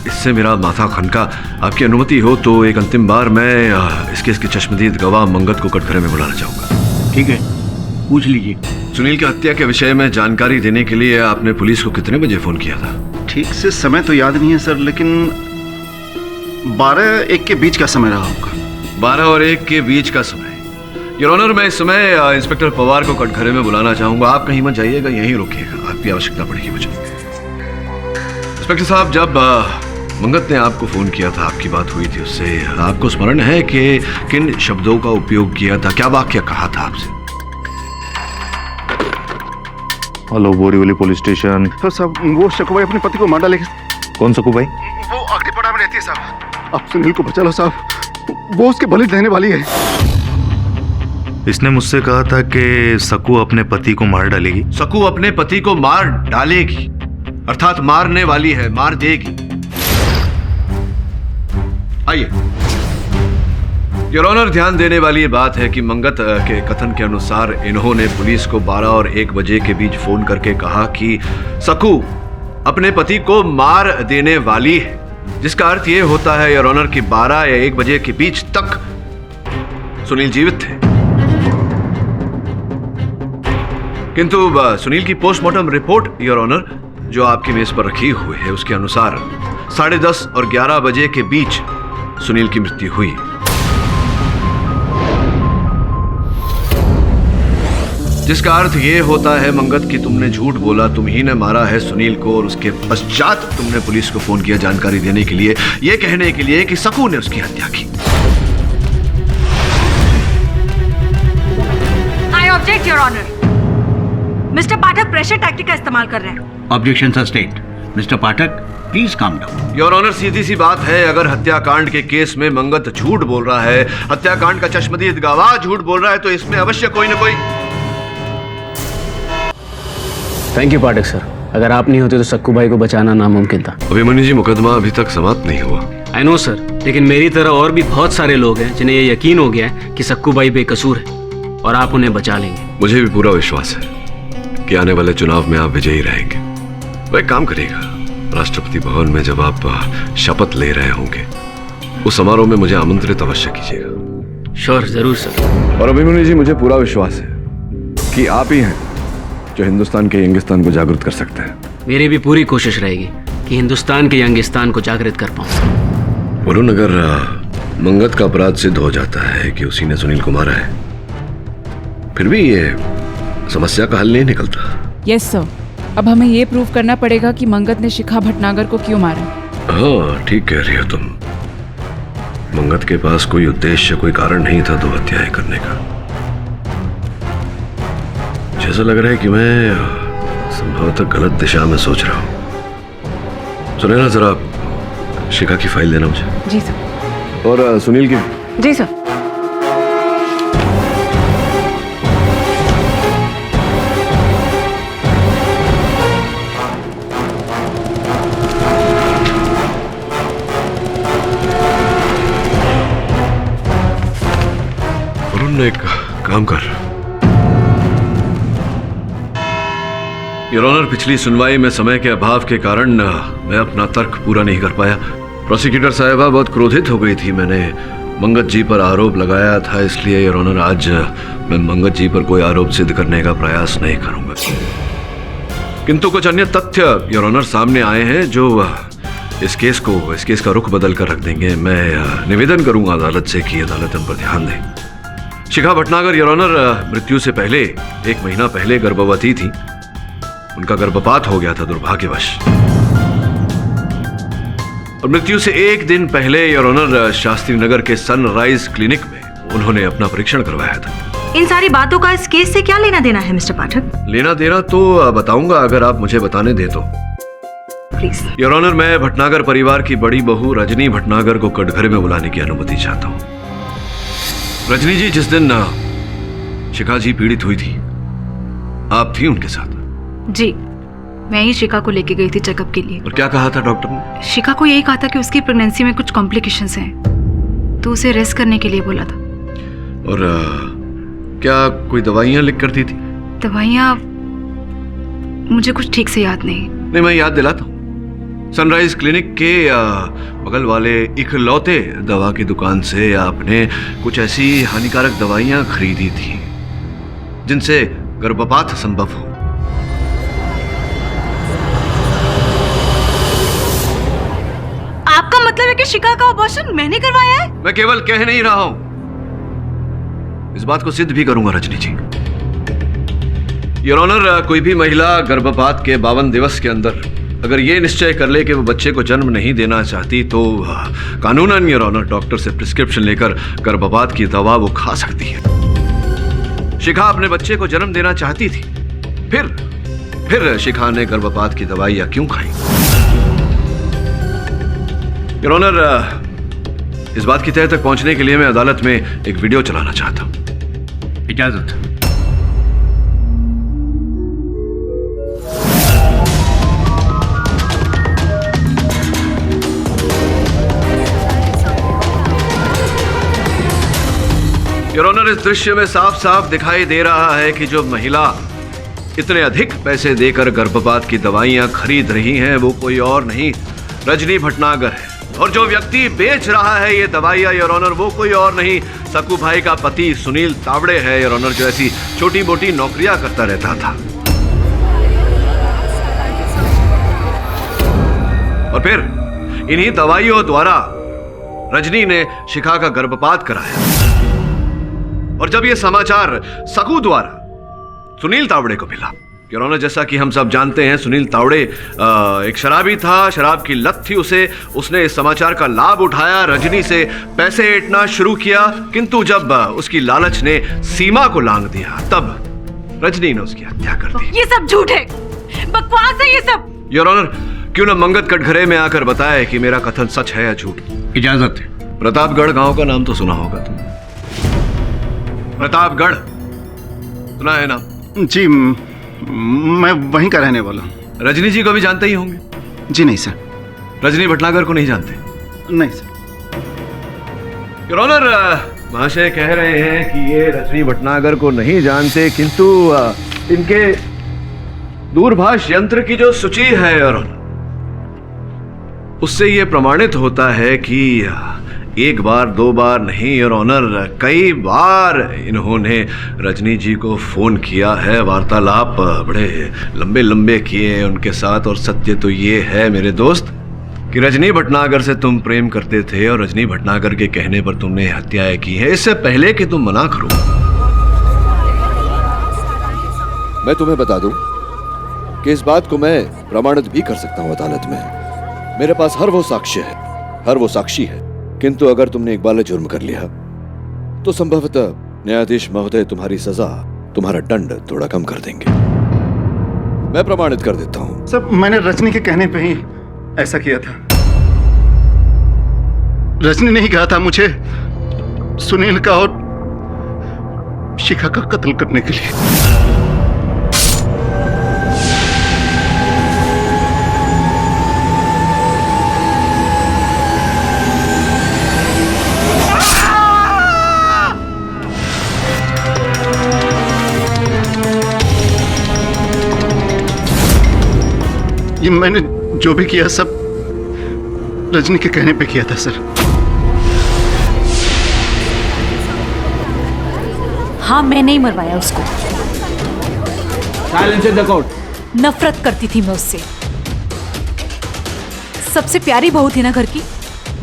इससे मेरा माथा खनका। आपकी अनुमति हो तो एक अंतिम बार मैं इसके चश्मदीद गवाह मंगत को कटघरे में बुलाना चाहूंगा। ठीक है, पूछ लीजिए। सुनील की हत्या के विषय में जानकारी देने के लिए आपने पुलिस को कितने बजे फोन किया था? ठीक से समय तो याद नहीं है सर, लेकिन 12-1 के बीच का समय रहा होगा। 12 और 1 के बीच का समय। योर ऑनर, मैं इस समय इंस्पेक्टर पवार को कटघरे में बुलाना चाहूंगा। आप कहीं मत जाइएगा, यहीं रुकिएगा, आपकी आवश्यकता पड़ेगी मुझे। इंस्पेक्टर साहब, जब मंगत ने आपको फोन किया था, आपकी बात हुई थी उससे, आपको स्मरण है कि किन शब्दों का उपयोग किया था? क्या वाक्य कहा था आपसे? Hello, Borivali police station. तो साहब, वो सकूबाई अपने पति को मार डालेगी। कौन सकूबाई? वो अग्निपड़ा में रहती है साहब। आप सुनील को बचा लो साहब, वो उसके बलि देने वाली है। इसने मुझसे कहा था कि सकू अपने पति को मार डालेगी। सकू अपने पति को मार डालेगी, अर्थात मारने वाली है, मार देगी। आइए। योर ऑनर, ध्यान देने वाली ये बात है कि मंगत के कथन के अनुसार इन्होंने पुलिस को 12 और 1 बजे के बीच फोन करके कहा कि सकू अपने पति को मार देने वाली है, जिसका अर्थ ये होता है योर ऑनर कि 12 या 1 बजे के बीच तक सुनील जीवित थे। किंतु सुनील की पोस्टमार्टम रिपोर्ट योर ऑनर, जो आपकी मेज पर रखी हुई है, उसके अनुसार 10:30 और 11 बजे के बीच सुनील की मृत्यु हुई। जिसका अर्थ यह होता है मंगत कि तुमने झूठ बोला, तुम ही ने मारा है सुनील को, और उसके पश्चात तुमने पुलिस को फोन किया जानकारी देने के लिए, यह कहने के लिए कि सकू ने उसकी हत्या की। I object your honour. Mister Pathak pressure tactic का इस्तेमाल कर रहे हैं। Objection sustained. Mister Pathak, please calm down. Your honour, सीधी सी बात है, अगर हत्याकांड के केस में मंगत झूठ बोल रहा है, हत्याकांड का चश्मदीद गवाह झूठ बोल रहा है, तो इसमें अवश्य कोई ना कोई। थैंक यू पाठक सर, अगर आप नहीं होते तो सक्कू भाई को बचाना नामुमकिन था। अभिमन्यु जी, मुकदमा अभी तक समाप्त नहीं हुआ। आई नो सर, लेकिन मेरी तरह और भी बहुत सारे लोग हैं जिन्हें ये यकीन हो गया है कि सक्कू भाई बेकसूर है और आप उन्हें बचा लेंगे। मुझे भी पूरा विश्वास है कि आने वाले चुनाव में आप विजयी रहेंगे। वह एक काम करिएगा, राष्ट्रपति भवन में जब आप शपथ ले रहे होंगे, उस समारोह में मुझे आमंत्रित अवश्य कीजिएगा। श्योर, जरूर सर। और अभिमन्यु जी, मुझे पूरा विश्वास है कि आप ही हैं जो हिंदुस्तान के यंगिस्तान को जागृत कर सकते हैं। मेरी भी पूरी कोशिश रहेगी कि हिंदुस्तान के यंगिस्तान को जागृत कर पाऊं। वरुण, अगर मंगत का अपराध सिद्ध हो जाता है कि उसी ने सुनील को मारा है, फिर भी ये समस्या का हल नहीं निकलता। यस सर, अब हमें ये प्रूव करना पड़ेगा कि मंगत ने शिखा भटनागर को क्यों मारा। हाँ, ठीक कह रही हो तुम। मंगत के पास कोई उद्देश्य, कोई कारण नहीं था दो हत्याएं करने का। जैसा लग रहा है कि मैं संभवतः गलत दिशा में सोच रहा हूं। सुने ना, जरा शिखा की फाइल देना मुझे। जी सर। और सुनील की। जी सर। एक काम कर योर ऑनर, पिछली सुनवाई में समय के अभाव के कारण मैं अपना तर्क पूरा नहीं कर पाया। प्रोसिक्यूटर साहिबा बहुत क्रोधित हो गई थी। मैंने मंगत जी पर आरोप लगाया था, इसलिए योर ऑनर आज मैं मंगत जी पर कोई आरोप सिद्ध करने का प्रयास नहीं करूंगा। किंतु कुछ अन्य तथ्य योर ऑनर सामने आए हैं जो इस केस का रुख बदल कर रख देंगे। मैं निवेदन करूंगा अदालत से कि अदालत इन पर ध्यान दे। शिखा भटनागर योर ऑनर मृत्यु से पहले 1 महीना पहले गर्भवती थी। उनका गर्भपात हो गया था दुर्भाग्यवश, और मृत्यु से 1 दिन पहले योर ऑनर शास्त्री नगर के सनराइज क्लिनिक में उन्होंने अपना परीक्षण करवाया था। इन सारी बातों का इस केस से क्या लेना देना है मिस्टर पाठक? लेना देना तो बताऊंगा अगर आप मुझे बताने दे तो। प्लीज। योर ऑनर, मैं भटनागर परिवार की बड़ी बहू रजनी भटनागर को कटघरे में बुलाने की अनुमति चाहता हूँ। रजनी जी, जिस दिन शिखा जी पीड़ित हुई थी, आप थी उनके साथ? जी, मैं ही शिखा को लेके गई थी चेकअप के लिए। और क्या कहा था डॉक्टर ने? शिखा को यही कहा था कि उसकी प्रेगनेंसी में कुछ कॉम्प्लिकेशंस हैं, तो उसे रेस्ट करने के लिए बोला था। और क्या कोई दवाइयां लिख कर दी थी? दवाइयां मुझे कुछ ठीक से याद नहीं। नहीं, मैं याद दिलाता हूँ। सनराइज क्लिनिक के बगल वाले इकलौते दवा की दुकान से आपने कुछ ऐसी हानिकारक दवाइयां खरीदी थी जिनसे गर्भपात संभव हो। आपका मतलब है कि शिखा का अबॉर्शन मैंने करवाया है? मैं केवल कह नहीं रहा हूं, इस बात को सिद्ध भी करूंगा रजनी जी। योर ऑनर, कोई भी महिला गर्भपात के 52 दिवस के अंदर अगर ये निश्चय कर ले कि वो बच्चे को जन्म नहीं देना चाहती तो कानूनन योर ऑनर डॉक्टर से प्रिस्क्रिप्शन लेकर गर्भपात की दवा वो खा सकती है। शिखा अपने बच्चे को जन्म देना चाहती थी, फिर शिखा ने गर्भपात की दवाइयां क्यों खाई? योर ऑनर, इस बात की तह तक पहुंचने के लिए मैं अदालत में एक वीडियो चलाना चाहता हूं। इजाजत। योर ऑनर, इस दृश्य में साफ साफ दिखाई दे रहा है कि जो महिला इतने अधिक पैसे देकर गर्भपात की दवाइयां खरीद रही हैं वो कोई और नहीं, रजनी भटनागर है। और जो व्यक्ति बेच रहा है ये दवाइयां योर ऑनर वो कोई और नहीं, सकू भाई का पति सुनील तावड़े है योर ऑनर, जो ऐसी छोटी मोटी नौकरियां करता रहता था। और फिर इन्हीं दवाइयों द्वारा रजनी ने शिखा का गर्भपात कराया। और जब यह समाचार सकू द्वारा सुनील तावड़े को मिला, योर ऑनर, जैसा कि हम सब जानते हैं सुनील तावड़े एक शराबी था, शराब की लत थी उसे। उसने इस समाचार का लाभ उठाया, रजनी से पैसे ऐंठना शुरू किया, किंतु जब उसकी लालच ने सीमा को लांघ दिया तब रजनी ने उसकी हत्या कर दी। ये सब झूठ है, बकवास है ये सब। योर ऑनर, क्यों न मंगत कटघरे में आकर बताए कि मेरा कथन सच है या झूठ? इजाजत है। प्रतापगढ़ गांव का नाम तो सुना होगा तुमने? प्रतापगढ़ सुना है ना? जी, मैं वहीं का रहने वाला हूँ। रजनी जी को भी जानते ही होंगे? जी नहीं सर। रजनी भटनागर को नहीं जानते? नहीं सर। योर ऑनर, महाशय कह रहे हैं कि ये रजनी भटनागर को नहीं जानते, किंतु इनके दूरभाष यंत्र की जो सूची है योर ऑनर, उससे ये प्रमाणित होता है कि एक बार दो बार नहीं योर ऑनर, कई बार इन्होंने रजनी जी को फोन किया है, वार्तालाप बड़े लंबे लंबे किए उनके साथ। और सत्य तो ये है मेरे दोस्त कि रजनी भटनागर से तुम प्रेम करते थे और रजनी भटनागर के कहने पर तुमने हत्याएं की है, इससे पहले कि तुम मना करो। मैं तुम्हें बता दूं कि इस बात को मैं प्रमाणित भी कर सकता हूं अदालत में। मेरे पास हर वो साक्ष्य है, हर वो साक्षी है किंतु अगर तुमने इकबाल जुर्म कर लिया तो संभवतः न्यायाधीश महोदय तुम्हारी सजा, तुम्हारा दंड थोड़ा कम कर देंगे। मैं प्रमाणित कर देता हूं। सब मैंने रजनी के कहने पे ही ऐसा किया था। रजनी ने ही कहा था मुझे सुनील का और शिखा का कत्ल करने के लिए। ये मैंने जो भी किया सब रजनी के कहने पे किया था सर। हाँ, मैं नहीं मरवाया उसको। Silence in the court. नफरत करती थी मैं उससे। सबसे प्यारी बहू थी ना घर की,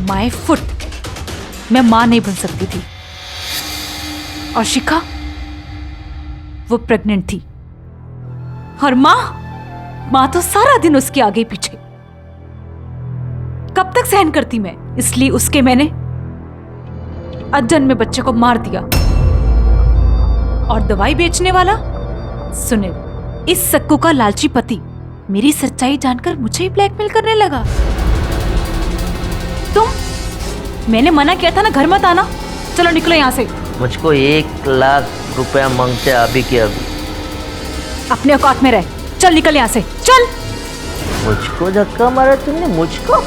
माय फुट। मैं मां नहीं बन सकती थी। और शिखा, वो प्रेग्नेंट थी। और मां तो सारा दिन उसके आगे पीछे। कब तक सहन करती मैं? इसलिए उसके मैंने अजन्मे बच्चे को मार दिया। और दवाई बेचने वाला सुनील, इस सक्कू का लालची पति, मेरी सच्चाई जानकर मुझे ही ब्लैकमेल करने लगा। मैंने मना किया था ना, घर मत आना। चलो निकलो यहाँ से। मुझको 1 लाख रुपया मांगते अभी के अभी। अपने औकात में रह। चल निकल यहाँ से, चल। मुझको धक्का मारा तुमने? मुझको?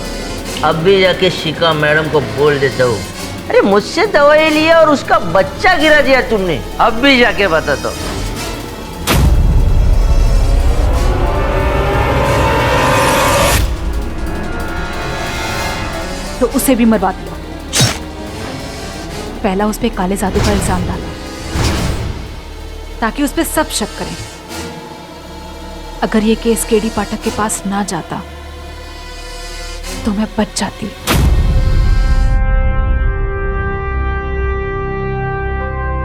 अभी जाके शिखा मैडम को बोल देता हूँ। अरे मुझसे दवाई लिया और उसका बच्चा गिरा दिया तुमने। अभी जाके बताता हूँ। तो उसे भी मरवा दिया। पहला उस पे काले जादू का इल्जाम डाला ताकि उस पे सब शक करें। अगर ये केस केडी पाठक के पास ना जाता तो मैं बच जाती।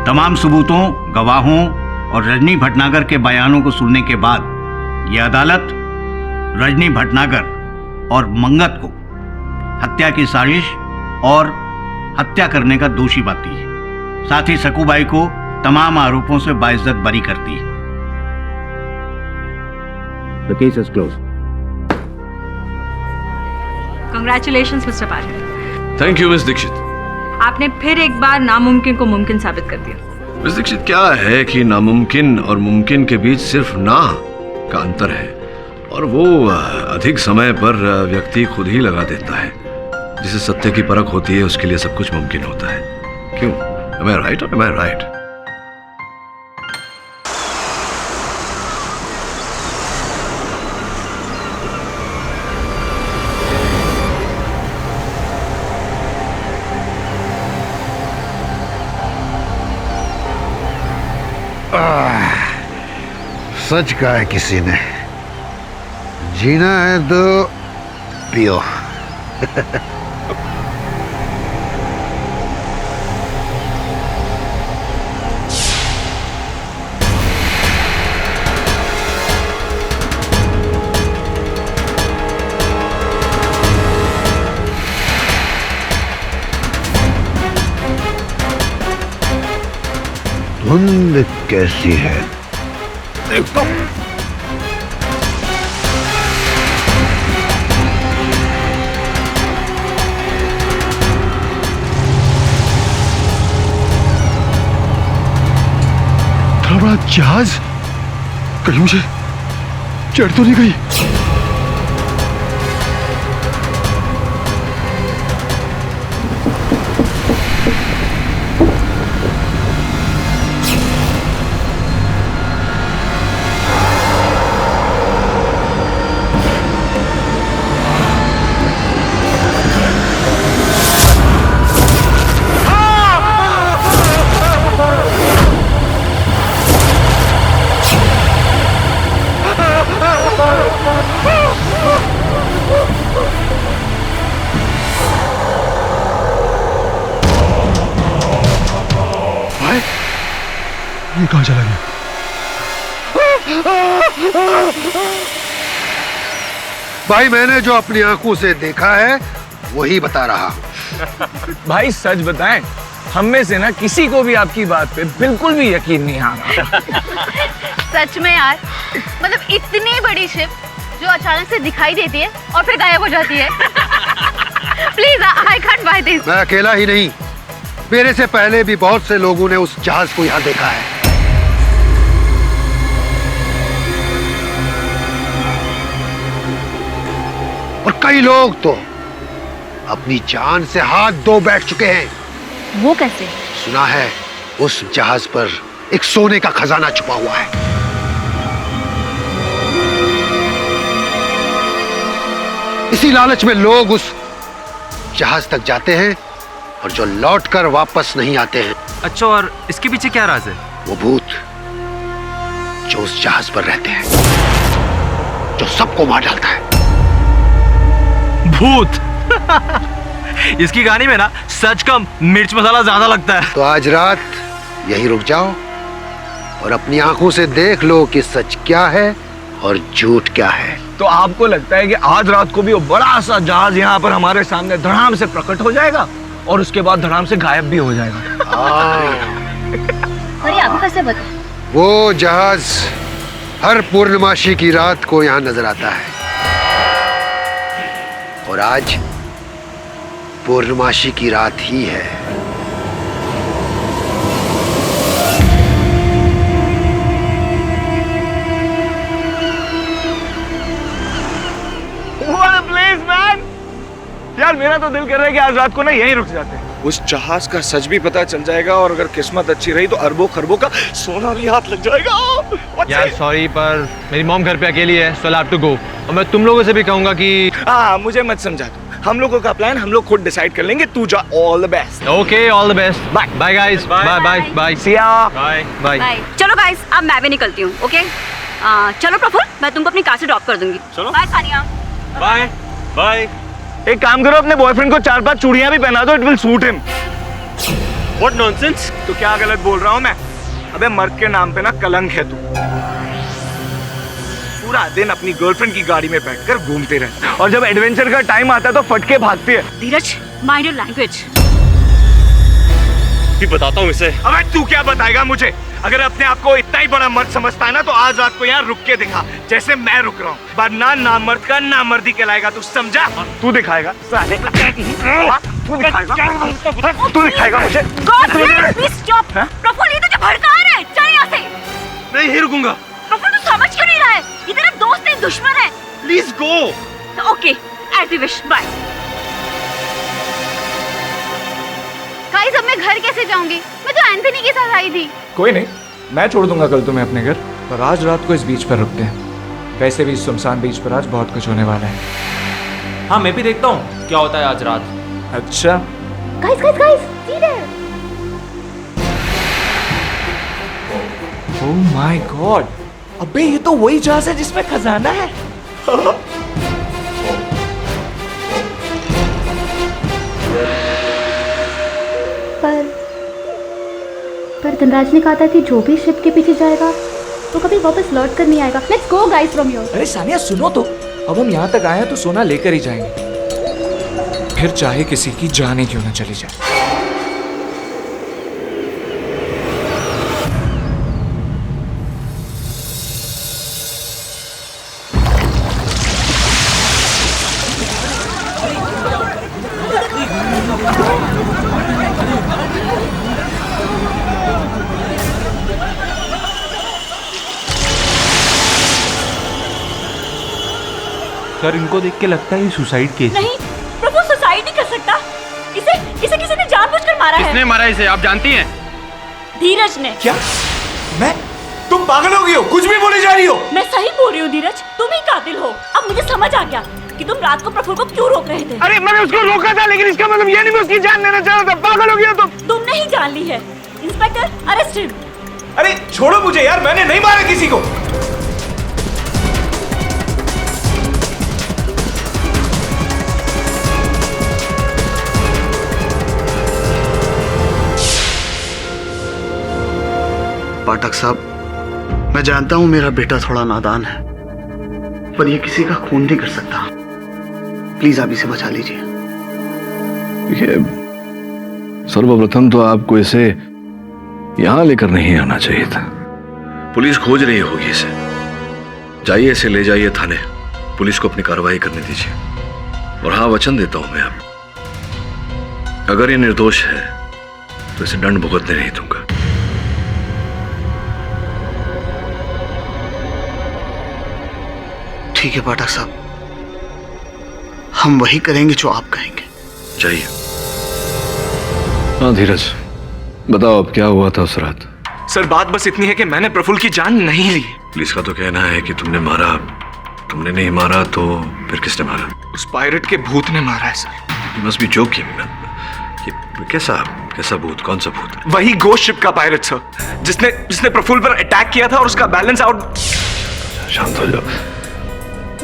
तमाम सबूतों, गवाहों और रजनी भटनागर के बयानों को सुनने के बाद यह अदालत रजनी भटनागर और मंगत को हत्या की साजिश और हत्या करने का दोषी पाती है। साथ ही सकूबाई को तमाम आरोपों से बाइज्जत बरी करती है। The case is closed. Congratulations, Mr. Pathak. Thank you miss Dixit. आपने फिर एक बार नामुमकिन को मुमकिन साबित कर दिया। मिस दीक्षित, क्या है कि नामुमकिन और मुमकिन के बीच सिर्फ ना का अंतर है, और वो अधिक समय पर व्यक्ति खुद ही लगा देता है। जिसे सत्य की परख होती है उसके लिए सब कुछ मुमकिन होता है। क्यों? Am I right or am I right? सच कहा है किसी ने, जीना है तो पियो। धुंध कैसी है देखो। बड़ा जहाज, कहीं मुझे चढ़ तो नहीं गई? ये कहां चला गया? भाई मैंने जो अपनी आंखों से देखा है वही बता रहा हूं। भाई सच बताएं, हम में से ना किसी को भी आपकी बात पे बिल्कुल भी यकीन नहीं आ रहा। सच में यार, मतलब इतनी बड़ी शिप जो अचानक से दिखाई देती है और फिर गायब हो जाती है। Please I can't by this. मैं अकेला ही नहीं, मेरे से पहले भी बहुत से लोगों ने उस जहाज को यहाँ देखा है। और कई लोग तो अपनी जान से हाथ धो बैठ चुके हैं। वो कैसे? सुना है उस जहाज पर एक सोने का खजाना छुपा हुआ है। इसी लालच में लोग उस जहाज तक जाते हैं और जो लौटकर वापस नहीं आते हैं। अच्छा, और इसके पीछे क्या राज है? वो भूत जो उस जहाज पर रहते हैं, जो सबको मार डालता है। भूत? इसकी कहानी में ना सच का मिर्च मसाला ज्यादा लगता है। तो आज रात यहीं रुक जाओ और अपनी आंखों से देख लो कि सच क्या है और झूठ क्या है। तो आपको लगता है कि आज रात को भी वो बड़ा सा जहाज यहाँ पर हमारे सामने धड़ाम से प्रकट हो जाएगा और उसके बाद धड़ाम से गायब भी हो जाएगा? अरे आपको कैसे पता? वो जहाज हर पूर्णमासी की रात को यहाँ नजर आता है और आज पूर्णमासी की रात ही है। यार मेरा तो दिल कर रहा है कि आज रात को ना यहीं रुक जाते हैं। उस जहाज का सच भी पता चल जाएगा और अगर किस्मत अच्छी रही तो अरबों खरबों का सोना भी हाथ लग जाएगा। यार सॉरी, पर मेरी मॉम घर पे अकेली है, सो आई हैव टू गो। और मैं तुम लोगों से भी कहूंगा कि मुझे मत समझा दो, हम लोगों का प्लान हम लोग खुद डिसाइड कर लेंगे। तू जा, all the best. Okay, all the best. Bye bye guys, bye bye bye, see ya, bye bye. चलो गाइस, अब मैं भी निकलती हूँ। ओके चलो प्रफुल्ल, मैं तुमको अपनी कार से ड्रॉप कर दूंगी। चलो बाय सानिया। Bye bye. एक काम करो, अपने बॉयफ्रेंड को 4-5 चूड़ियां भी पहना दो, it will suit him. What nonsense? तो क्या गलत बोल रहा हूँ मैं? अबे मर्द के नाम पे ना कलंक है तू। पूरा दिन अपनी गर्लफ्रेंड की गाड़ी में बैठकर घूमते रहते और जब एडवेंचर का टाइम आता है तो फटके भागती है। धीरज, माइंड योर लैंग्वेज। बताता हूँ इसे। अबे तू क्या बताएगा मुझे? अगर अपने आप को इतना ही बड़ा मर्द समझता है ना तो आज रात को यहाँ रुक के दिखा, जैसे मैं रुक रहा हूँ। वरना नामर्द का नामर्दी कहलाएगा, तू समझा? तू दिखाएगा साले। तू दिखाएगा मुझे। Please stop. प्रफुल्ल, ये तुझे भड़का रहा है, चल यहाँ से। मैं यहीं रुकूंगा। प्रफुल्ल, तू समझ क्यों नहीं रहा है? ये तेरा दोस्त नहीं, दुश्मन है। Please go. Okay, as you wish, bye. Guys, अब मैं घर कैसे जाऊंगी? मैं तो एंथनी के साथ आई थी। कोई नहीं, मैं छोड़ दूंगा कल तुम्हें अपने घर, पर आज रात को इस बीच पर रुकते हैं। वैसे भी इस सुनसान बीच पर आज बहुत कुछ होने वाला है। हाँ, मैं भी देखता हूँ क्या होता है आज रात। अच्छा guys guys guys, see there. Oh my god, अबे ये तो वही जहाज है जिसमें खजाना है। पर धनराज ने कहा था कि जो भी शिप के पीछे जाएगा तो कभी वापस लौट कर नहीं आएगा। Let's go guys from here. अरे सानिया सुनो तो, अब हम यहाँ तक आए हैं तो सोना लेकर ही जाएंगे, फिर चाहे किसी की जान ही क्यों न चली जाए। सर, इनको देख के लगता है ये सुसाइड केस। नहीं प्रभु, सुसाइड नहीं कर सकता। इसे किसी ने जानबूझकर मारा है। किसने मारा इसे, आप जानती हैं? धीरज ने। क्या? मैं? तुम पागल हो गई हो, कुछ भी बोली जा रही हो। मैं सही बोल रही हूँ धीरज, तुम ही कातिल हो। अब मुझे समझ आ गया कि तुम रात को प्रफुल्ल को क्यों रोक रहे थे। अरे मैंने उसको रोका था, लेकिन इसका मतलब ये नहीं मैं उसकी जान लेना चाह रहा था। पागल हो गया तुमने ही जान ली है। Inspector, arrest him. अरे छोड़ो मुझे यार, मैंने नहीं मारा किसी को। पाठक साहब, मैं जानता हूं मेरा बेटा थोड़ा नादान है, पर ये किसी का खून नहीं कर सकता। प्लीज आप इसे बचा लीजिए। देखिए, सर्वप्रथम तो आपको इसे यहां लेकर नहीं आना चाहिए था। पुलिस खोज रही होगी इसे। जाइए, इसे ले जाइए थाने। पुलिस को अपनी कार्रवाई करने दीजिए। और हाँ, वचन देता हूं मैं आप, अगर ये निर्दोष है तो इसे दंड भुगतने नहीं दूंगा। ठीक है पाठक साहब, हम वही करेंगे जो आप कहेंगे। चाहिए। हाँ धीरज, बताओ अब क्या हुआ था उस रात? सर, बात बस इतनी है कि मैंने प्रफुल्ल की जान नहीं ली। पुलिस का तो कहना है कि तुमने मारा। तुमने नहीं मारा तो फिर किसने मारा? उस पायरेट के भूत ने मारा है sir. You must be joking। ये कैसा भूत? कौन सा भूत? वही गोस्ट शिप का पायरेट सर, जिसने प्रफुल्ल पर अटैक किया था और उसका बैलेंस आउट। शांत हो जाओ।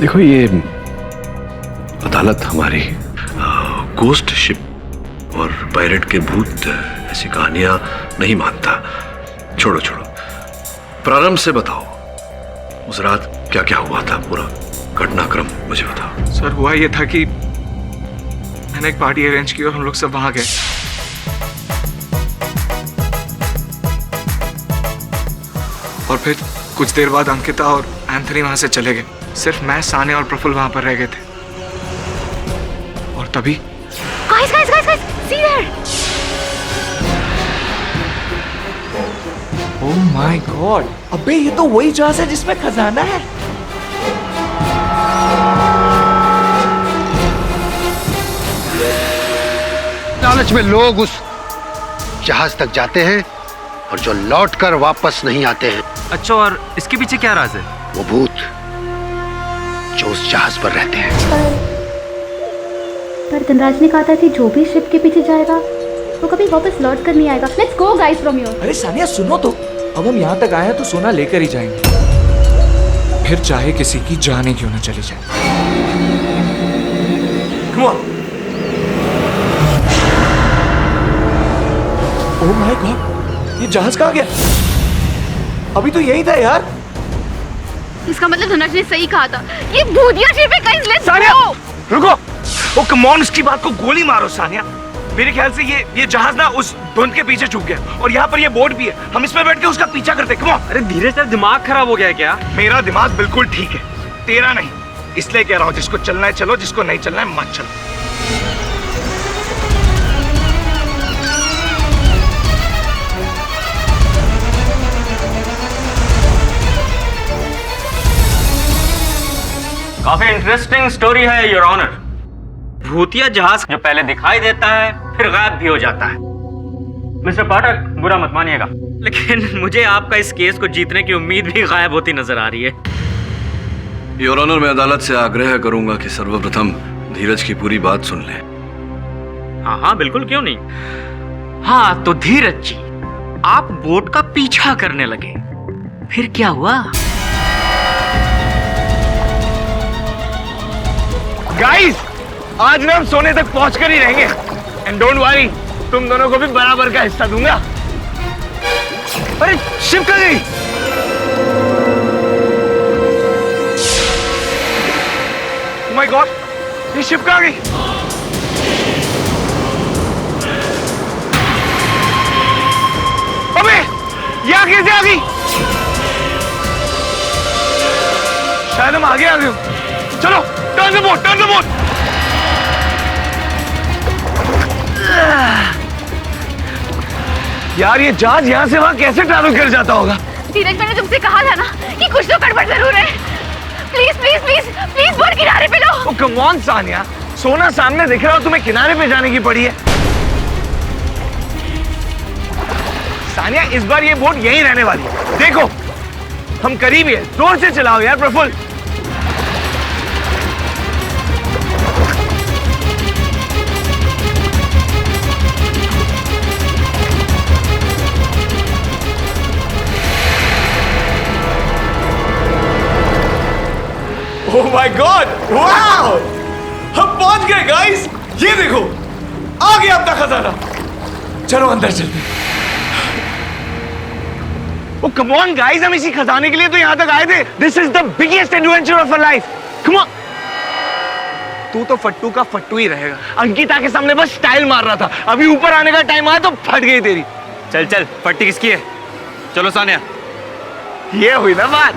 देखो, ये अदालत हमारी गोस्ट शिप और पायरेट के भूत ऐसी कहानियां नहीं मानता। छोड़ो, प्रारंभ से बताओ, उस रात क्या क्या हुआ था? पूरा घटनाक्रम मुझे बताओ। सर, हुआ ये था कि मैंने एक पार्टी अरेंज की और हम लोग सब वहां गए। और फिर कुछ देर बाद अंकिता और एंथनी वहां से चले गए। सिर्फ मैं, सानिया और प्रफुल्ल वहां पर रह गए थे। और तभी Guys, see there! Oh my god, अबे ये तो वही जहाज है जिसमें खजाना है। लालच में लोग उस जहाज तक जाते हैं और जो लौटकर वापस नहीं आते हैं। अच्छा, और इसके पीछे क्या राज है? वो भूत जो उस जहाज पर रहते हैं। पर धनराज ने कहा था कि जो भी शिप के पीछे जाएगा वो कभी वापस लौट कर नहीं आएगा। Let's go guys from here. अरे सानिया, सुनो तो, अब हम यहाँ तक आए हैं तो सोना लेकर ही जाएंगे, फिर चाहे किसी की जान ही क्यों ना चली जाए। Come on. Oh my God, ये जहाज कहाँ गया? अभी तो यही था यार। इसका मतलब धनराज ने सही कहा था, ये भूतिया शिप है गाइस। Let's go. रुको, ओ कम ऑन, उसकी बात को गोली मारो सानिया। मेरे ख्याल से ये जहाज ना उस धुंध के पीछे छुप गया और यहाँ पर ये बोट भी है। हम इसमें बैठ के उसका पीछा करते। Come on. अरे धीरे से, दिमाग खराब हो गया क्या? मेरा दिमाग बिल्कुल ठीक है, तेरा नहीं। इसलिए कह रहा हूँ, जिसको चलना है चलो, जिसको नहीं चलना है मत चलो। काफी इंटरेस्टिंग स्टोरी है योर ऑनर। भूतिया जहाज जो पहले दिखाई देता है फिर गायब भी हो जाता है। मिस्टर पाठक, बुरा मत मानिएगा, लेकिन मुझे आपका इस केस को जीतने की उम्मीद भी गायब होती नजर आ रही है। योर ऑनर, मैं अदालत से आग्रह करूंगा कि सर्वप्रथम धीरज की पूरी बात सुन ले। हाँ, बिल्कुल, क्यों नहीं। हाँ तो धीरज जी, आप बोट का पीछा करने लगे, फिर क्या हुआ? गाइस, आज ना हम सोने तक पहुंचकर ही रहेंगे। एंड डोंट वरी, तुम दोनों को भी बराबर का हिस्सा दूंगा। अरे शिप कहाँ गई? ओह माय गॉड, ये शिप कहाँ गई? अबे यहाँ कैसे आ गई? शायद हम आगे आ गए। चलो, turn the boat, turn the boat. यार, ये जहाज यहाँ से वहाँ कैसे ट्रैवल कर जाता होगा? धीरज, मैंने तुमसे कहा था ना कि कुछ तो गड़बड़ जरूर है। Please please please please boat किनारे पे लो। ओ कम ऑन सानिया, सोना सामने दिख रहा हो, तुम्हें किनारे पे जाने की पड़ी है। सानिया, इस बार ये बोट यहीं रहने वाली है। देखो, हम करीब ही है। जोर से चलाओ यार Praful. Oh my god, wow, हम पहुंच गए गाइस। ये देखो, आ गया अपना खजाना। चलो अंदर चलते। ओ कम ऑन गाइस, हम इसी खजाने के लिए तो यहाँ तक आए थे। This is the biggest adventure of our life. Come on. तू तो फट्टू का फट्टू ही रहेगा। अंकिता के सामने बस स्टाइल मार रहा था, अभी ऊपर आने का टाइम आया तो फट गई तेरी। चल चल, पट्टी किसकी है? चलो सानिया। ये हुई ना बात।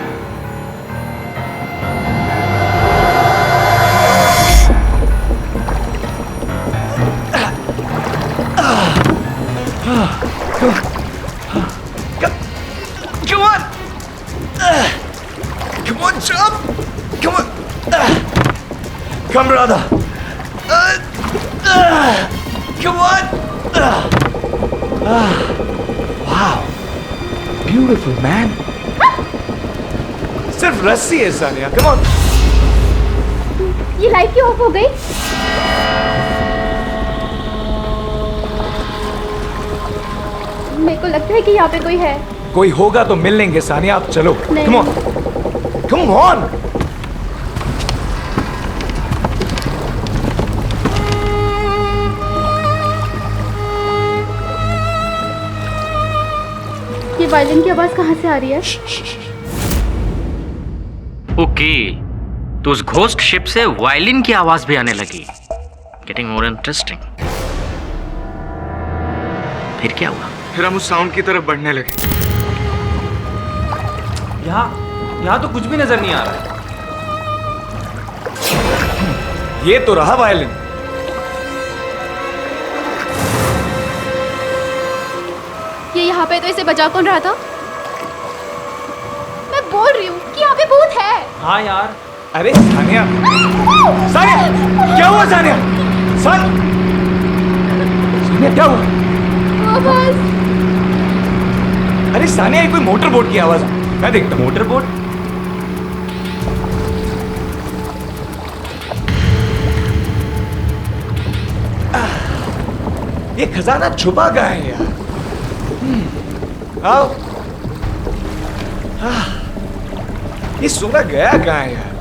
Come on! Come on, jump! Come on! Come, brother! Come on! Wow! Beautiful, man! सिर्फ रस्सी है सानिया, come on! ये लाइट क्यों ऑफ हो गई? मेरे को लगता है कि यहाँ पे कोई है। कोई होगा तो मिल लेंगे सानिया, आप चलो। Come on! Come on! ये वायलिन की आवाज कहाँ से आ रही है? ओके, तो उस घोस्ट शिप से वायलिन की आवाज भी आने लगी। Getting more interesting. फिर क्या हुआ? फिर हम उस साउंड की तरफ बढ़ने लगे। यहाँ तो कुछ भी नजर नहीं आ रहा है। ये तो रहा वायलिन। ये यहाँ पे तो इसे बचा कौन रहा था? मैं बोल रही हूँ कि यहाँ पे भूत है। हाँ यार। अरे सानिया, सानिया, क्या हुआ सानिया? सानिया क्या हुआ? आवाज। अरे सानिया, ये कोई मोटर बोट की आवाज है। मैं देखता हूँ। Motor boat? ये खजाना छुपा कहाँ है यार? आओ। ये सोना गया कहाँ है यार?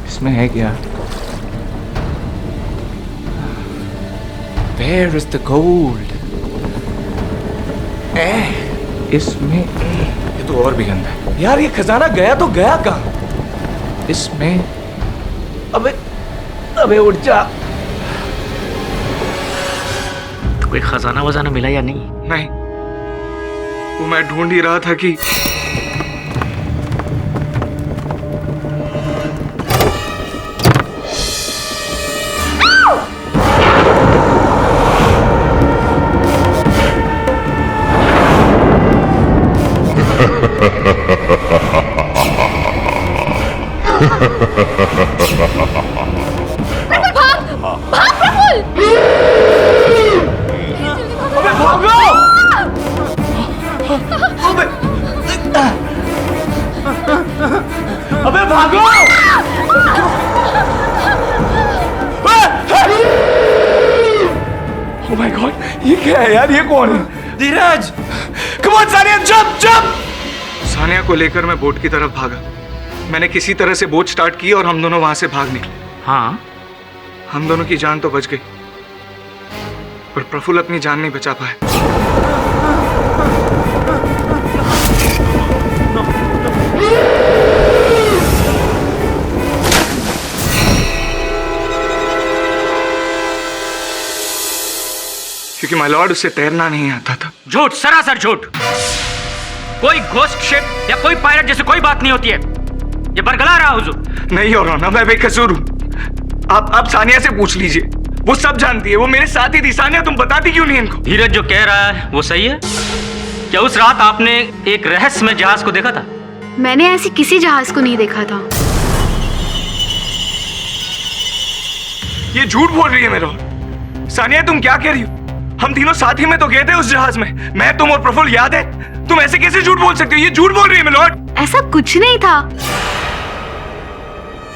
इसमें है क्या? Where is the gold? इसमें ये तो और भी गंदा है यार। ये खजाना गया तो गया कहाँ? इसमें अबे उठ जा। तो कोई खजाना वजाना मिला या नहीं? नहीं, वो मैं ढूंढ ही रहा था कि अबे भागो! Oh my God, ये क्या है यार? ये कौन है? धीरज! Come on, Sania, jump, jump! Sania को लेकर मैं बोट की तरफ भागा। मैंने किसी तरह से बोट स्टार्ट की और हम दोनों वहां से भाग निकले। हाँ, हम दोनों की जान तो बच गई, पर प्रफुल्ल अपनी जान नहीं बचा पाए। क्योंकि माय लॉर्ड, उसे तैरना नहीं आता था। झूठ, सरासर झूठ। कोई घोस्ट शिप या कोई पायलट जैसे कोई बात नहीं होती है। ये बरगला रहा हुजूर। नहीं हो रहा, मैं बेकसूर हूँ। आप सानिया से पूछ लीजिए, वो सब जानती है। वो मेरे साथ ही थी। सानिया, तुम बताती क्यों नहीं इनको? धीरज जो कह रहा है वो सही है। क्या उस रात आपने एक रहस्यमय जहाज को देखा था? मैंने ऐसी किसी जहाज को नहीं देखा था। ये झूठ बोल रही है मेरे लॉर्ड। सानिया, तुम क्या कह रही हो? हम तीनों साथ ही में तो गए थे उस जहाज में, मैं, तुम और प्रफुल्ल, याद है? तुम ऐसे कैसे झूठ बोल सकते हो? ये झूठ बोल रही है मेरे लॉर्ड। ऐसा कुछ नहीं था।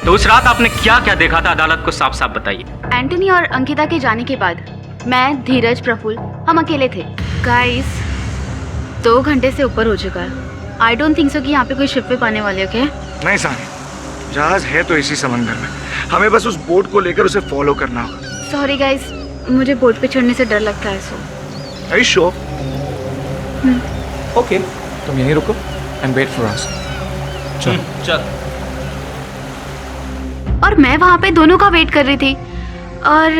तो उस रात आपने क्या क्या देखा था? अदालत को साफ साफ बताइए। एंटनी और अंकिता के जाने के बाद मैं, धीरज, प्रफुल्ल हम अकेले थे। गाइस, 2 घंटे से ऊपर हो चुका है। आई डोंट थिंक सो कि यहाँ पे कोई शिप पे पाने वाले। ओके? नहीं सानिया, जहाज है तो इसी समंदर में। हमें बस उस बोट को लेकर उसे फॉलो करना होगा। सॉरी गाइस, मुझे बोट पे चढ़ने से डर लगता है। सो Are you sure? ओके, तुम यहीं रुको एंड वेट फॉर अस। चल। और मैं वहाँ पे दोनों का वेट कर रही थी। और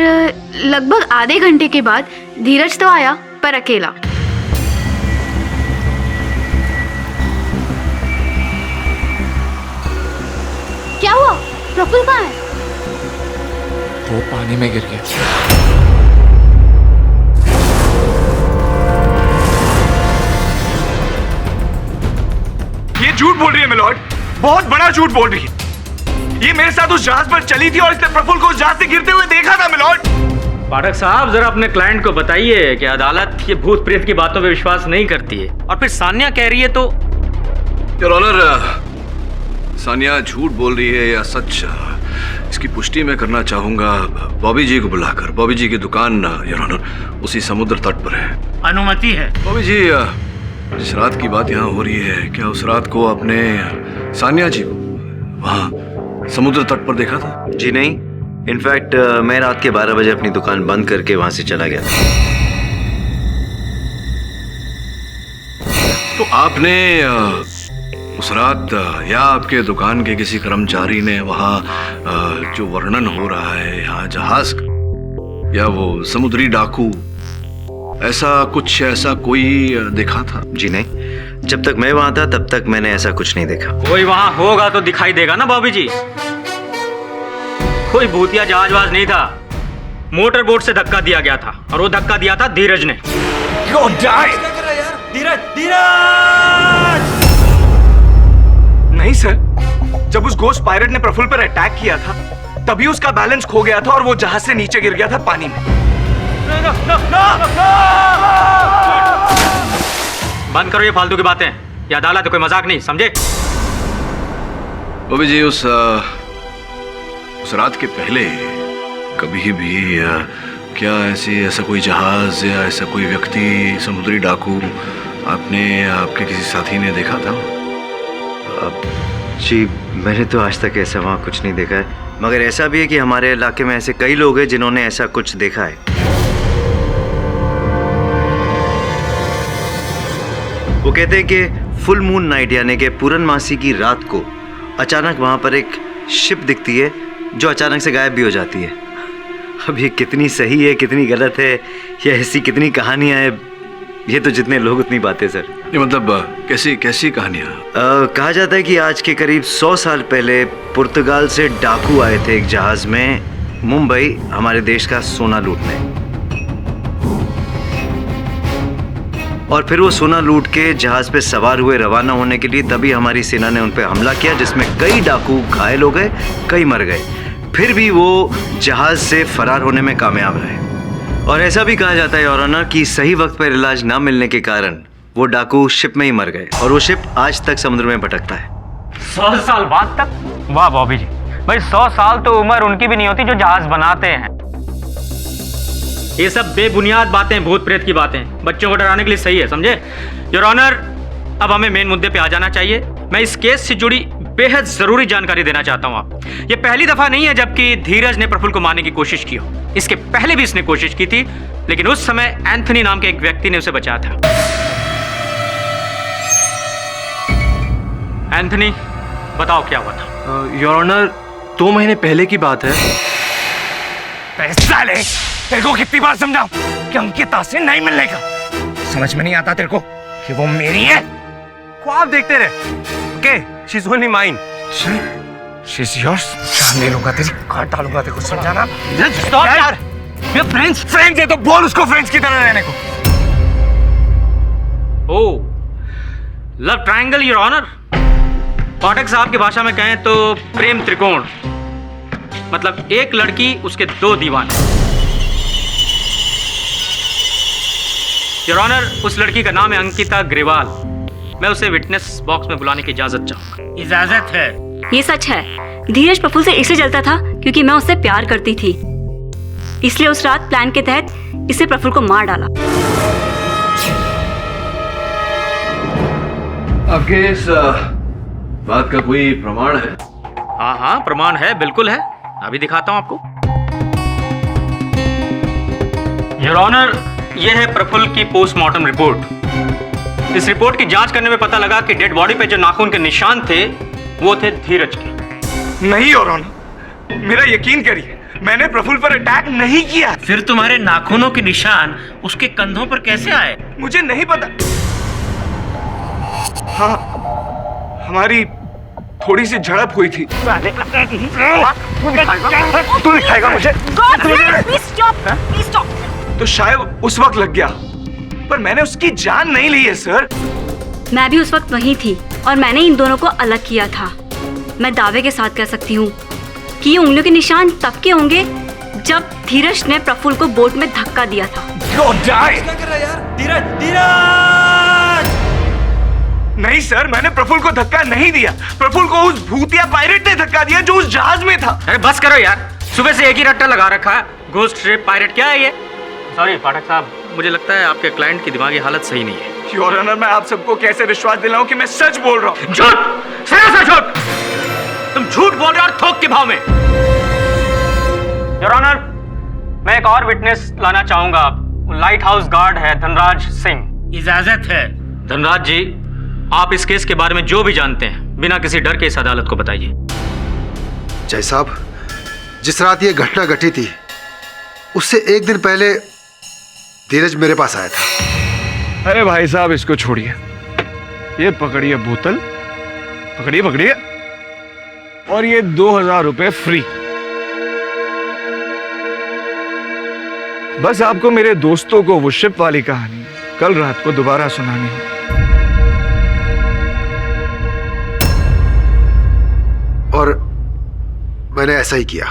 लगभग आधे घंटे के बाद धीरज तो आया, पर अकेला। क्या हुआ? प्रफुल्ल कहाँ है? वो पानी में गिर गया। ये झूठ बोल रही है मिलॉर्ड, बहुत बड़ा झूठ बोल रही है। ये मेरे साथ उस जहाज पर चली थी और इसने प्रफुल्ल को उस जहाज से गिरते हुए देखा था मिलॉर्ड। पाठक साहब, जरा अपने क्लाइंट को बताइए कि अदालत ये भूत प्रेत की बातों पे विश्वास नहीं करती है, और फिर सान्या कह रही है तो। योर ऑनर, सान्या झूठ बोल रही है या सच, इसकी पुष्टि मैं करना चाहूंगा बॉबी जी को बुलाकर। बॉबी जी की दुकान योर ऑनर उसी समुद्र तट पर है। अनुमति है। बॉबी जी, जिस रात की बात यहाँ हो रही है, क्या उस रात को आपने सान्या जी को वहाँ समुद्र तट पर देखा था? जी नहीं, इनफैक्ट मैं रात के 12 बजे अपनी दुकान बंद करके वहां से चला गया था। तो आपने उस रात या आपके दुकान के किसी कर्मचारी ने वहाँ जो वर्णन हो रहा है यहाँ जहाज का, या वो समुद्री डाकू, ऐसा कोई देखा था? जी नहीं, जब तक मैं वहां था तब तक मैंने ऐसा कुछ नहीं देखा। कोई वहां होगा तो दिखाई देगा ना बॉबी जी। कोई भूतिया जहाजवाज नहीं था, मोटर बोट से धक्का दिया गया था, और वो धक्का दिया था धीरज ने। धीरज! नहीं सर, जब उस गोस्ट पायरेट ने प्रफुल्ल पर अटैक किया था तभी उसका बैलेंस खो गया था और वो जहाज से नीचे गिर गया था पानी में। बंद करो ये फालतू की बातें, ये अदालत है, कोई मजाक नहीं, समझे? बॉबी जी, उस रात के पहले कभी भी क्या ऐसा कोई जहाज या ऐसा कोई व्यक्ति, समुद्री डाकू आपने आपके किसी साथी ने देखा था? जी मैंने तो आज तक ऐसा वहाँ कुछ नहीं देखा है, मगर ऐसा भी है कि हमारे इलाके में ऐसे कई लोग हैं जिन्होंने ऐसा कुछ देखा है। वो कहते हैं कि फुल मून नाइट यानी कि पूर्णमासी की रात को अचानक वहाँ पर एक शिप दिखती है जो अचानक से गायब भी हो जाती है। अब ये कितनी सही है कितनी गलत है, या ऐसी कितनी कहानियाँ हैं, ये तो जितने लोग उतनी बातें सर। ये मतलब कैसी कहानियाँ? कहा जाता है कि आज के करीब 100 साल पहले पुर्तगाल से डाकू आए थे एक जहाज में मुंबई हमारे देश का सोना लूटने, और फिर वो सोना लूट के जहाज पे सवार हुए रवाना होने के लिए। तभी हमारी सेना ने उन पे हमला किया जिसमें कई डाकू घायल हो गए, कई मर गए, फिर भी वो जहाज से फरार होने में कामयाब रहे। और ऐसा भी कहा जाता है योर ऑनर कि सही वक्त पर इलाज ना मिलने के कारण वो डाकू शिप में ही मर गए, और वो शिप आज तक समुद्र में भटकता है। 100 साल बाद तक? वाह बॉबी जी, भाई 100 साल तो उम्र उनकी भी नहीं होती जो जहाज बनाते हैं। ये सब बेबुनियाद बातें, भूत प्रेत की बातें, बच्चों को डराने के लिए सही है, समझे? योर ऑनर, अब हमें मेन मुद्दे पे आ जाना चाहिए। मैं इस केस से जुड़ी बेहद जरूरी जानकारी देना चाहता हूँ आपको। ये पहली दफा नहीं है जबकि धीरज ने प्रफुल्ल को मारने की कोशिश की हो। इसके पहले भी इसने कोशिश की थी, लेकिन उस समय एंथनी नाम के एक व्यक्ति ने उसे बचाया था। एंथनी, बताओ क्या हुआ था? योर ऑनर, 2 महीने पहले की बात है। पैसा ले, तेरे को कितनी बार समझाऊं कि अंकिता से नहीं मिलने का? समझ में नहीं आता तेरे को कि वो मेरी है? ख्वाब देखते रहे। Okay, she is only mine. She is yours. जाने लूंगा तेरी, काट डालूंगा तेरे को, समझाना? स्टॉप यार। ये फ्रेंड्स है तो बोल उसको फ्रेंड्स की तरह रहने को। ओह, love triangle your honour. Pathak साहब की भाषा में कहें तो प्रेम त्रिकोण, मतलब एक लड़की उसके 2 दीवाने। योर ऑनर, उस लड़की का नाम है अंकिता ग्रेवाल। मैं उसे विटनेस बॉक्स में बुलाने की इजाजत चाहूंगा। इजाजत है? ये सच है। धीरज प्रफुल्ल से इसलिए जलता था क्योंकि मैं उससे प्यार करती थी, इसलिए उस रात प्लान के तहत इसे प्रफुल्ल को मार डाला। आपके इस बात का कोई प्रमाण है? हाँ हाँ, प्रमाण है, बिल्कुल है, अभी दिखाता हूं आपको। योर ऑनर, यह है प्रफुल्ल की पोस्टमार्टम रिपोर्ट। इस रिपोर्ट की जांच करने में पता लगा कि डेड बॉडी पे जो नाखून के निशान थे वो थे धीरज के। नहीं योर ऑनर, मेरा यकीन करिए, मैंने प्रफुल्ल पर अटैक नहीं किया। फिर तुम्हारे नाखूनों के निशान उसके कंधों पर कैसे आए? मुझे नहीं पता। हाँ, हमारी थोड़ी सी झड़प हुई थी। तू दिखाएगा मुझे? तो शायद उस वक्त लग गया, पर मैंने उसकी जान नहीं ली है सर। मैं भी उस वक्त वहीं थी और मैंने इन दोनों को अलग किया था। मैं दावे के साथ कह सकती हूँ कि ये उंगलियों के निशान तब के होंगे जब धीरज ने प्रफुल्ल को बोट में धक्का दिया था। नहीं सर, मैंने प्रफुल्ल को धक्का नहीं दिया। प्रफुल्ल को उस भूतिया पायरेट ने धक्का दिया जो उस जहाज में था। अरे बस करो यार, सुबह से एक ही रट्टा लगा रखा है। घोस्ट शिप, पायरेट, क्या है ये? सॉरी पाठक साहब, मुझे लगता है आपके क्लाइंट की दिमागी हालत सही नहीं है। योर ऑनर, मैं आप सबको कैसे विश्वास दिलाऊं कि मैं सच बोल रहा हूँ? झूठ, सरासर झूठ। तुम झूठ बोल रहे हो और थोक के भाव में। योर ऑनर, मैं एक और विटनेस लाना चाहूंगा। लाइट हाउस गार्ड है धनराज सिंह। इजाजत है। धनराज जी, आप इस केस के बारे में जो भी जानते हैं बिना किसी डर के इस अदालत को बताइए। जय साहब, जिस रात ये घटना घटी थी उससे एक दिन पहले धीरज मेरे पास आया था। अरे भाई साहब, इसको छोड़िए, ये पकड़िए बोतल, पकड़िए पकड़िए, और ये 2000 रुपए फ्री। बस आपको मेरे दोस्तों को वो शिप वाली कहानी कल रात को दोबारा सुनानी है। और मैंने ऐसा ही किया।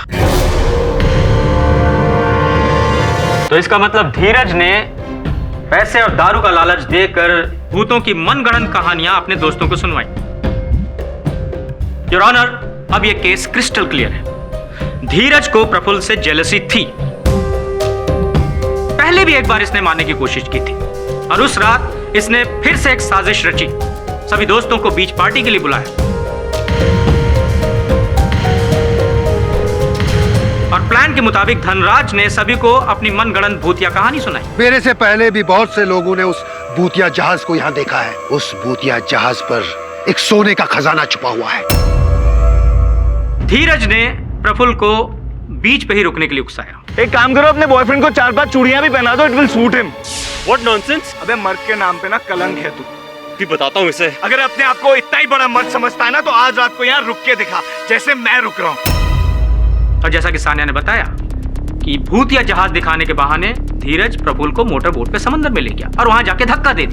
तो इसका मतलब धीरज ने पैसे और दारू का लालच देकर भूतों की मनगढ़ंत कहानियां अपने दोस्तों को सुनवाई। योर ऑनर, अब यह केस क्रिस्टल क्लियर है। धीरज को प्रफुल्ल से जेलसी थी। पहले भी एक बार इसने मारने की कोशिश की थी और उस रात इसने फिर से एक साजिश रची। सभी दोस्तों को बीच पार्टी के लिए बुलाया और प्लान के मुताबिक धनराज ने सभी को अपनी मनगढ़ंत भूतिया कहानी सुनाई। मेरे से पहले भी बहुत से लोगों ने उस भूतिया जहाज को यहाँ देखा है। उस भूतिया जहाज पर एक सोने का खजाना छुपा हुआ है। धीरज ने प्रफुल्ल को बीच पे ही रुकने के लिए उकसाया। एक काम करो, अपने बॉयफ्रेंड को 4-5 चूड़ियां भी पहना दो, it will suit him. What nonsense? अबे मर्द के नाम पे ना कलंक है तू। भी बताता हूँ इसे। अगर अपने आप को इतना ही बड़ा मर्द समझता है ना, तो आज रात को यहाँ रुक के दिखा, जैसे मैं रुक रहा हूँ। और जैसा कि सानिया ने बताया कि भूतिया जहाज दिखाने के बहाने धीरज प्रफुल्ल को मोटर बोट पे समंदर में ले गया और वहां जाके धक्का दे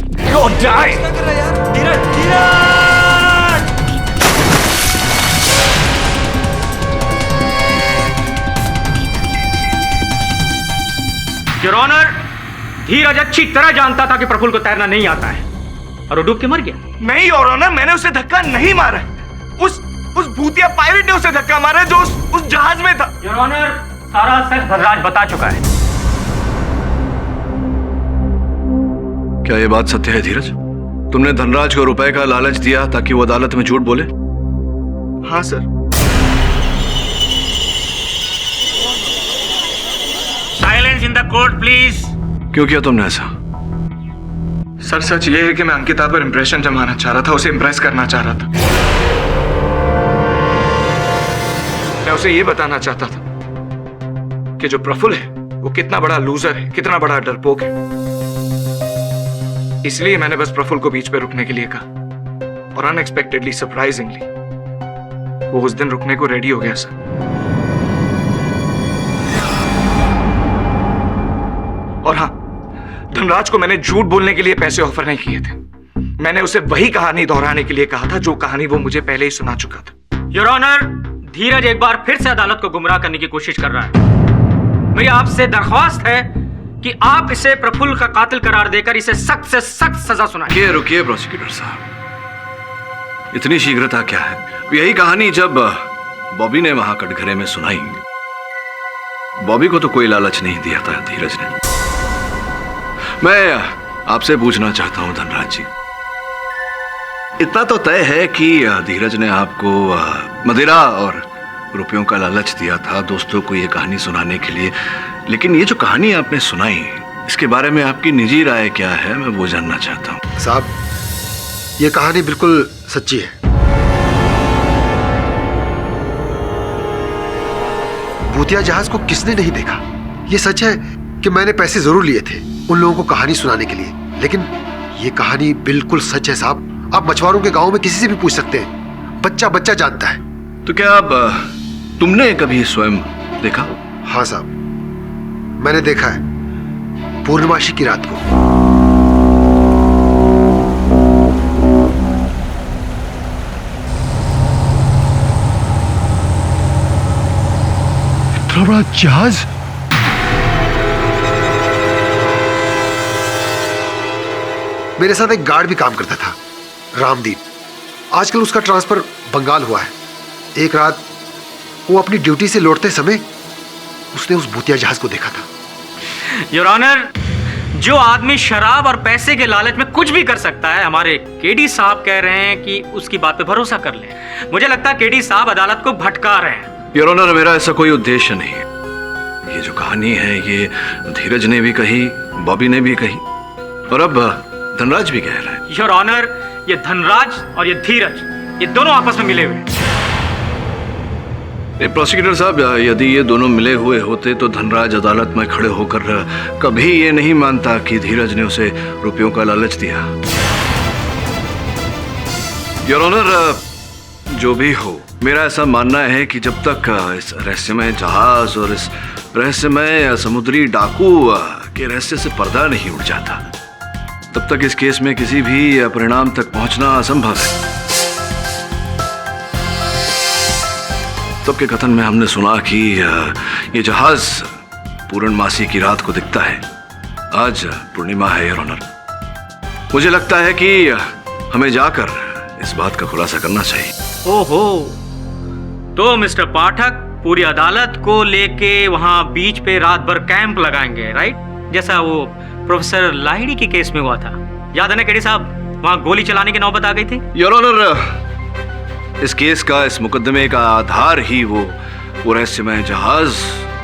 योर ऑनर, धीरज अच्छी तरह जानता था कि प्रफुल्ल को तैरना नहीं आता है और वो डूब के मर गया। नहीं योर ऑनर, मैंने उसे धक्का नहीं मारा। उस भूतिया पायरेट ने उसे धक्का मारा जो उस जहाज में था। योर ऑनर, सारा सच धनराज बता चुका है। क्या ये बात सत्य है धीरज? तुमने धनराज को रुपए का लालच दिया ताकि वो अदालत में झूठ बोले? हाँ sir. Silence in the court please. क्यों किया तुमने ऐसा? सर सच ये है कि मैं अंकिता पर इंप्रेशन जमाना चाह रहा था, उसे इंप्रेस करना चाह रहा था। मैं उसे ये बताना चाहता था कि जो प्रफुल्ल है वो कितना बड़ा लूजर है, कितना बड़ा डरपोक है। इसलिए मैंने बस प्रफुल्ल को बीच पे रुकने के लिए कहा और अनएक्सपेक्टेडली, सरप्राइजिंगली वो उस दिन रुकने को रेडी हो गया सर। और हाँ, धनराज को मैंने झूठ बोलने के लिए पैसे ऑफर नहीं किए थे। मैंने उसे वही कहानी दोहराने के लिए कहा था जो कहानी वो मुझे पहले ही सुना चुका था। योर ऑनर, धीरज एक बार फिर से अदालत को गुमराह करने की कोशिश कर रहा है। मेरी आपसे दरख्वास्त है कि आप इसे प्रफुल्ल का कातिल करार देकर इसे सख्त से सख्त सजा सुनाइए। रुकिए प्रोसिक्यूटर साहब, इतनी शीघ्रता क्या है? यही कहानी जब बॉबी ने वहां कटघरे में सुनाई, बॉबी को तो कोई लालच नहीं दिया था धीरज ने। मैं आपसे पूछना चाहता हूं धनराज जी, इतना तो तय है कि धीरज ने आपको मदिरा और रुपयों का लालच दिया था दोस्तों को ये कहानी सुनाने के लिए, लेकिन ये जो कहानी आपने सुनाई इसके बारे में आपकी निजी राय क्या है, मैं वो जानना चाहता हूँ। साहब, ये कहानी बिल्कुल सच्ची है। भूतिया जहाज को किसने नहीं देखा? ये सच है कि मैंने पैसे जरूर लिए थे उन लोगों को कहानी सुनाने के लिए, लेकिन ये कहानी बिल्कुल सच है साहब। आप मछुआरों के गांव में किसी से भी पूछ सकते हैं, बच्चा बच्चा जानता है। तो क्या अब तुमने कभी स्वयं देखा? हाँ साहब, मैंने देखा है, पूर्णमासी की रात को। इतना बड़ा जहाज? मेरे साथ एक गार्ड भी काम करता था, रामदीप। आजकल उसका ट्रांसफर बंगाल हुआ है। एक रात वो अपनी ड्यूटी से लौटते समय उसने उस भूतिया जहाज को देखा था। योर ऑनर, जो आदमी शराब और पैसे के लालच में कुछ भी कर सकता है, हमारे केडी साहब कह रहे हैं कि उसकी बात पे भरोसा कर लें। मुझे लगता है केडी साहब अदालत को भटका रहे हैं। योर ऑनर, मेरा ऐसा कोई उद्देश्य नहीं है। ये जो कहानी है ये धीरज ने भी कही, बॉबी ने भी कही, और अब धनराज भी कह रहा है। योर ऑनर, ये धनराज और ये धीरज, ये दोनों आपस में मिले हुए हैं। प्रोसिक्यूटर साहब, यदि ये दोनों मिले हुए होते तो धनराज अदालत में खड़े होकर कभी ये नहीं मानता कि धीरज ने उसे रुपयों का लालच दिया। योर ऑनर, जो भी हो, मेरा ऐसा मानना है कि जब तक इस रहस्यमय जहाज और इस रहस्यमय समुद्री डाकू के रहस्य से पर्दा नहीं उड़ जाता, तब तक इस केस में किसी भी परिणाम तक पहुंचना असंभव है। तब के कथन में हमने सुना कि ये जहाज पूर्णमासी की रात को दिखता है। आज पूर्णिमा है योर ऑनर। मुझे लगता है कि हमें जाकर इस बात का खुलासा करना चाहिए। ओहो, तो मिस्टर पाठक पूरी अदालत को लेके वहां बीच पे रात भर कैंप लगाएंगे, राइट? जैसा वो प्रोफेसर लाहिड़ी के केस में हुआ था, याद है ना केडी साहब? वहां गोली चलाने की नौबत आ गई थी। योर ऑनर, इस केस का, इस मुकदमे का आधार ही वो रहस्यमय जहाज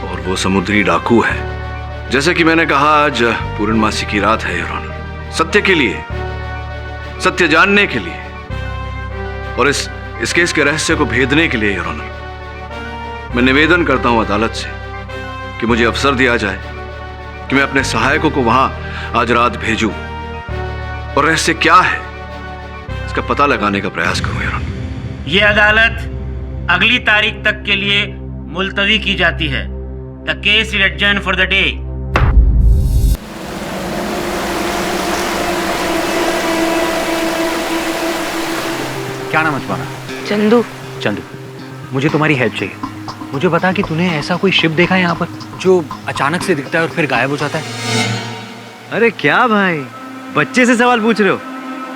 और वो समुद्री डाकू है। जैसे कि मैंने कहा, आज पूर्णमासी की रात है योर ऑनर। सत्य के लिए, सत्य जानने के लिए और इस केस के रहस्य को भेदने के लिए योर ऑनर, मैं निवेदन करता हूं अदालत से कि मुझे अवसर दिया जाए कि मैं अपने सहायकों को वहां आज रात भेजूं और रहस्य क्या है इसका पता लगाने का प्रयास करूं योर ऑनर। ये अदालत अगली तारीख तक के लिए मुलतवी की जाती है। The case is adjourned for the day. क्या नाम है तुम्हारा? चंदू। चंदू, मुझे तुम्हारी हेल्प चाहिए। मुझे बता कि तूने ऐसा कोई शिप देखा है यहाँ पर जो अचानक से दिखता है और फिर गायब हो जाता है? अरे क्या भाई, बच्चे से सवाल पूछ रहे हो?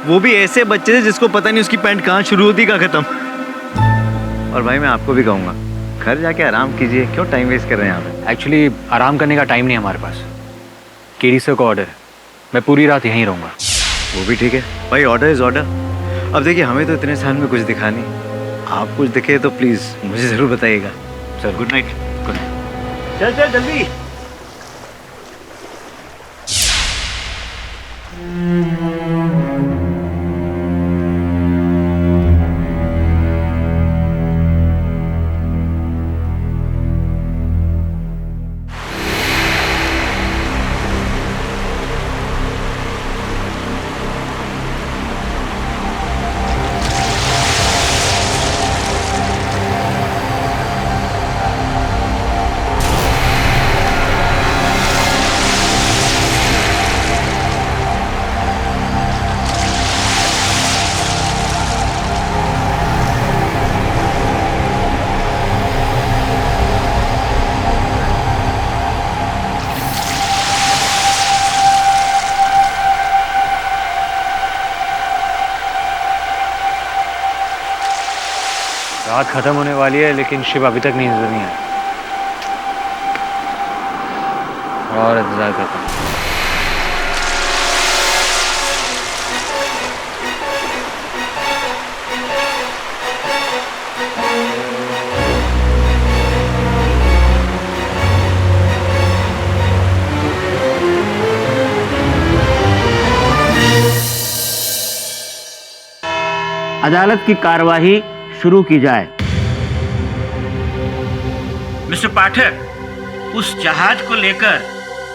वो भी ऐसे बच्चे से जिसको पता नहीं उसकी पैंट कहाँ शुरू होती कहाँ खत्म। और भाई मैं आपको भी कहूँगा, घर जाके आराम कीजिए, क्यों टाइम वेस्ट कर रहे हैं यहाँ पे? एक्चुअली आराम करने का टाइम नहीं है हमारे पास। केडी सर का ऑर्डर है, मैं पूरी रात यहीं रहूँगा। वो भी ठीक है भाई, ऑर्डर इज ऑर्डर। अब देखिए, हमें तो इतने साल में कुछ दिखा नहीं, आप कुछ दिखे तो प्लीज़ मुझे ज़रूर बताइएगा। Sir good night. Good night. चल चल जल्दी। रात खत्म होने वाली है लेकिन शिव अभी तक नहीं नजर नहीं आया। और इंतजार करता हूँ। अदालत की कार्यवाही शुरू की जाए। मिस्टर पाठक, उस जहाज को लेकर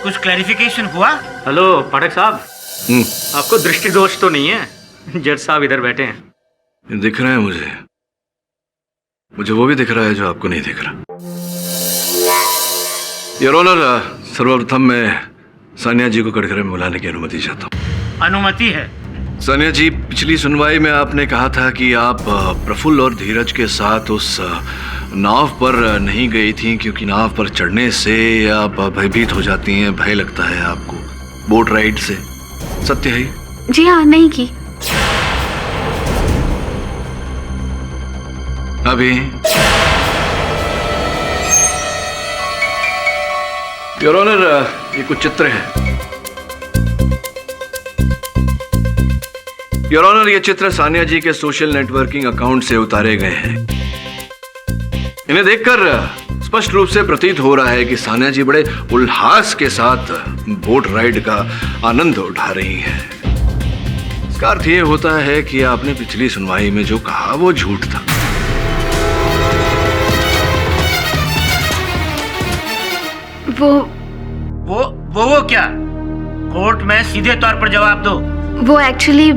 कुछ क्लैरिफिकेशन हुआ? हेलो पाठक साहब, आपको दृष्टि दोष तो नहीं है? जज साहब इधर बैठे हैं। दिख रहा है मुझे वो भी दिख रहा है जो आपको नहीं दिख रहा। योर ऑनर, सर्वप्रथम मैं सानिया जी को कटघरे में बुलाने की अनुमति चाहता हूँ। अनुमति है। सानिया जी, पिछली सुनवाई में आपने कहा था कि आप प्रफुल्ल और धीरज के साथ उस नाव पर नहीं गई थी क्योंकि नाव पर चढ़ने से आप भयभीत हो जाती हैं, भय लगता है आपको बोट राइड से। सत्य है? जी हाँ, नहीं की। अभी योर ऑनर, ये कुछ चित्र है। योर ऑनर, ये चित्र सानिया जी के सोशल नेटवर्किंग अकाउंट से उतारे गए हैं। इन्हें देखकर स्पष्ट रूप से प्रतीत हो रहा है कि सानिया जी बड़े उल्लास के साथ बोट राइड का आनंद उठा रही हैं। इसका अर्थ ये होता है कि आपने पिछली सुनवाई में जो कहा वो झूठ था। वो क्या? कोर्ट में सीधे तौर पर जवाब दो। वो एक्चुअली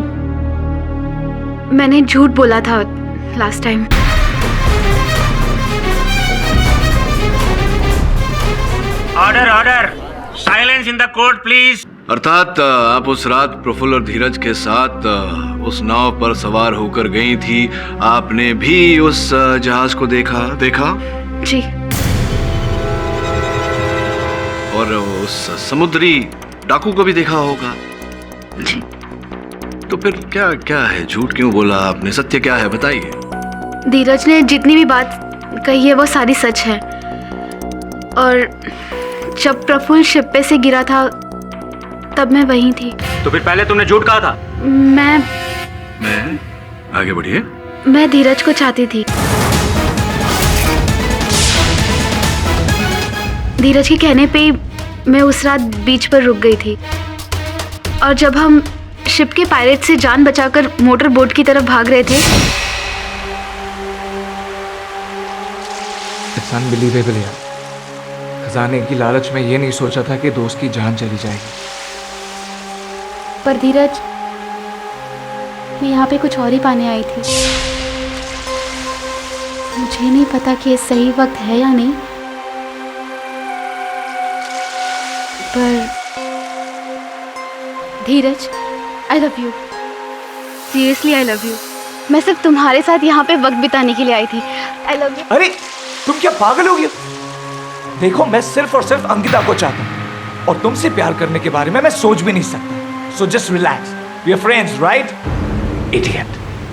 मैंने झूठ बोला था last time. Order, silence in the court please. अर्थात आप उस रात प्रफुल्ल और धीरज के साथ उस नाव पर सवार होकर गई थी। आपने भी उस जहाज को देखा? जी। और उस समुद्री डाकू को भी देखा होगा? जी। तो फिर क्या है? झूठ क्यों बोला आपने? सत्य क्या है, बताइए। धीरज ने जितनी भी बात कही है वो सारी सच है। और जब प्रफुल्ल शिप पे से गिरा था तब मैं वहीं थी। तो फिर पहले तुमने झूठ कहा था? मैं आगे बढ़िए। मैं धीरज को चाहती थी। धीरज के कहने पे ही मैं उस रात बीच पर रुक गई थी। और जब हम शिप के पायरेट से जान बचाकर मोटर बोट की तरफ भाग रहे थे, इट्स अनबिलीवेबल यार। खजाने की लालच में ये नहीं सोचा था कि दोस्त की जान चली जाएगी। पर धीरज, मैं यहाँ पे कुछ और ही पाने आई थी। मुझे नहीं पता कि ये सही वक्त है या नहीं, पर Dheeraj, I love you. Seriously I love you. मैं सिर्फ तुम्हारे साथ यहाँ पे वक्त बिताने के लिए आई थी। आई लव यू। अरे तुम क्या पागल हो गई? देखो, मैं सिर्फ और सिर्फ अंकिता को चाहता हूँ और तुमसे प्यार करने के बारे में मैं सोच भी नहीं सकता। So just relax, we are friends, right? Idiot.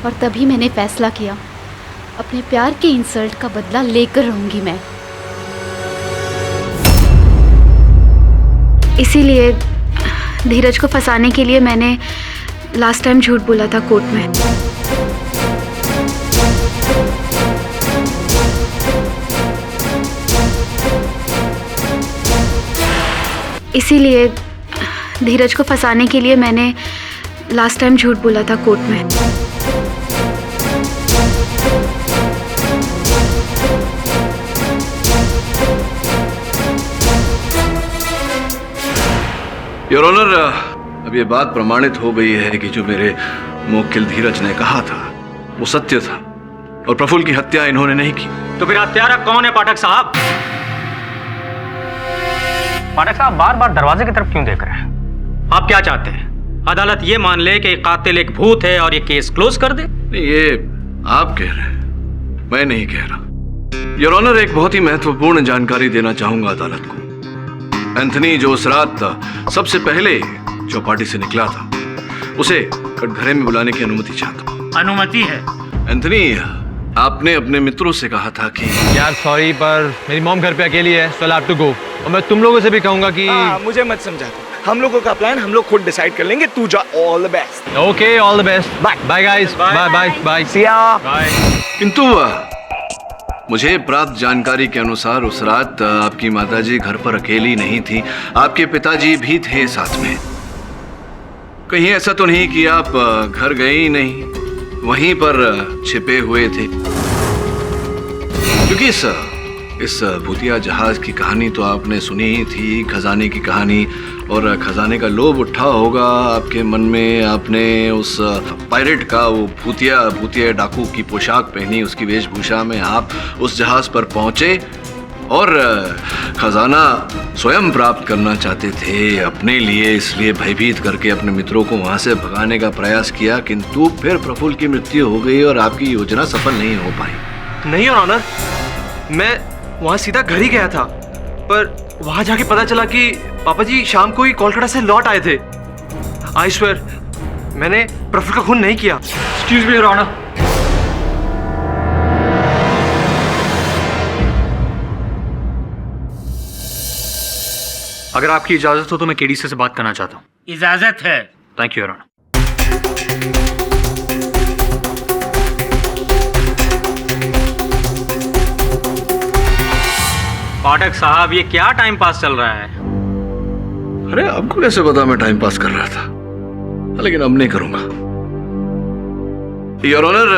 और तभी मैंने फैसला किया, अपने प्यार के इंसल्ट का बदला लेकर रहूंगी मैं। इसीलिए धीरज को फंसाने के लिए मैंने लास्ट टाइम झूठ बोला था कोर्ट में। इसीलिए धीरज को फंसाने के लिए मैंने लास्ट टाइम झूठ बोला था कोर्ट में। योर ऑनर, अब ये बात प्रमाणित हो गई है कि जो मेरे मुवक्किल धीरज ने कहा था वो सत्य था और प्रफुल्ल की हत्या इन्होंने नहीं की। तो फिर हत्यारा कौन है पाठक साहब? पाठक साहब बार बार दरवाजे की तरफ क्यों देख रहे हैं? आप क्या चाहते हैं? अदालत ये मान ले कि कातिल एक भूत है और ये केस क्लोज कर दे? ये आप कह रहे हैं, मैं नहीं कह रहा। योर ऑनर, एक बहुत ही महत्वपूर्ण जानकारी देना चाहूंगा अदालत को। एंथनी जो उस रात सबसे पहले चौपाटी से निकला था, उसे कटघरे में बुलाने की अनुमति चाहता हूँ। अनुमति है। एंथनी, आपने अपने मित्रों से कहा था कि यार सॉरी, पर मेरी मॉम घर पे अकेली है, सो आई हैव टू गो। और मैं तुम लोगों से भी कहूंगा कि मुझे मत समझा। हम लोगों का प्लान हम लोग खुद डिसाइड कर लेंगे। तू जा। All the best. Okay, all the best. Bye bye guys. Bye bye bye. See ya. Bye. किंतु मुझे प्राप्त जानकारी के अनुसार उस रात आपकी माताजी घर पर अकेली नहीं थी, आपके पिताजी भी थे साथ में। कहीं ऐसा तो नहीं कि आप घर गए ही नहीं, वहीं पर छिपे हुए थे? क्योंकि इस इस भूतिया जहाज की कहानी तो आपने सुनी ही थी, खजाने की कहानी, और खजाने का लोभ उठा होगा आपके मन में। आपने उस पायरेट का वो भूतिया डाकू की पोशाक पहनी, उसकी वेशभूषा में आप उस जहाज पर पहुंचे और खजाना स्वयं प्राप्त करना चाहते थे अपने लिए, इसलिए भयभीत करके अपने मित्रों को वहां से भगाने का प्रयास किया, किंतु फिर प्रफुल्ल की मृत्यु हो गई और आपकी योजना सफल नहीं हो पाई। नहीं योर ऑनर, मैं वहाँ सीधा घर ही गया था, पर वहाँ जाके पता चला कि पापा जी शाम को ही कोलकाता से लौट आए थे। आई स्वेयर, मैंने प्रफुल्ल का खून नहीं किया। Excuse me your honour. अगर आपकी इजाजत हो तो मैं केडीसी से बात करना चाहता हूँ। इजाजत है। Thank you your honour. Pathak साहब, ये क्या टाइम पास चल रहा है? अरे आपको कैसे पता मैं टाइम पास कर रहा था? लेकिन अब नहीं करूंगा। योर ऑनर,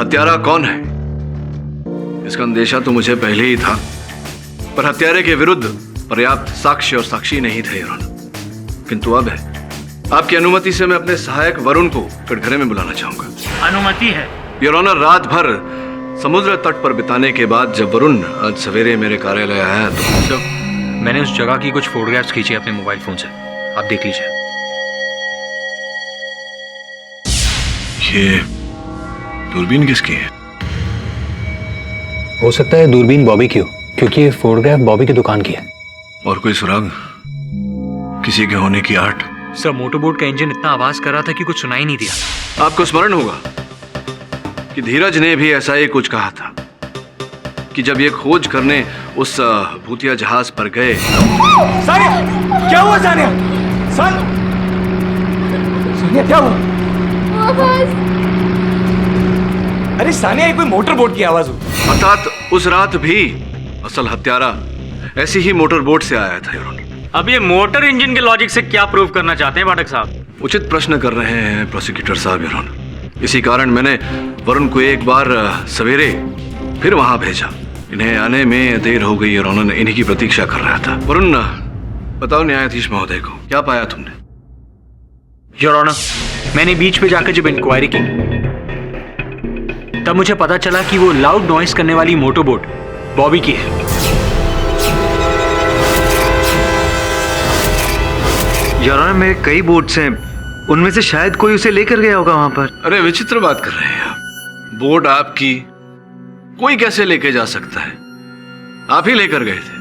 हत्यारा कौन है इसका अंदेशा तो मुझे पहले ही था, पर हत्यारे के विरुद्ध पर्याप्त साक्ष्य और साक्षी नहीं थे योर ऑनर। किंतु अब है। आपकी अनुमति से मैं अपने सहायक वरुण को कटघरे में बुलाना चाहूंगा। अनुमति है योर ऑनर। रात भर समुद्र तट पर बिताने के बाद जब वरुण आज सवेरे मेरे कार्यालय आया तो मैंने उस जगह की कुछ फोटोग्राफ्स खींची अपने मोबाइल फोन से, आप देख लीजिए। ये दूरबीन किसकी है? हो सकता है दूरबीन बॉबी की हो, क्योंकि ये फोटोग्राफ बॉबी की दुकान की है। और कोई सुराग? किसी के होने की आठ? सर, मोटरबोट का इंजन इतना आवाज कर रहा था कि कुछ सुनाई नहीं दिया। आपको स्मरण होगा कि धीरज ने भी ऐसा ही कुछ कहा था कि जब ये खोज करने उस भूतिया जहाज पर गए। सानिया, क्या हुआ सानिया? सानिया क्या हुआ? अरे सानिया, ये कोई मोटर बोट की आवाज हुई। अर्थात उस रात भी असल हत्यारा ऐसी ही मोटर बोट से आया था योर ऑनर। अब ये मोटर इंजन के लॉजिक से क्या प्रूव करना चाहते हैं पाठक साहब? उचित प्रश्न कर रहे हैं प्रोसिक्यूटर साहब योर ऑनर। इसी कारण मैंने वरुण को एक बार सवेरे फिर वहां भेजा। इन्हें आने में देर हो गई और उन्होंने इन्हीं की प्रतीक्षा कर रहा था। वरुण, बताओ न्यायाधीश महोदय को क्या पाया तुमने? योर ऑनर, मैंने बीच पे जाकर जब इंक्वायरी की तब मुझे पता चला कि वो लाउड नॉइस करने वाली मोटरबोट बॉबी की है। योर ऑनर, मेरे कई बोट्स हैं, उनमें से शायद कोई उसे लेकर गया होगा वहां पर। अरे विचित्र बात कर रहे हैं आप। बोट आपकी कोई कैसे लेके जा सकता है? आप ही लेकर गए थे।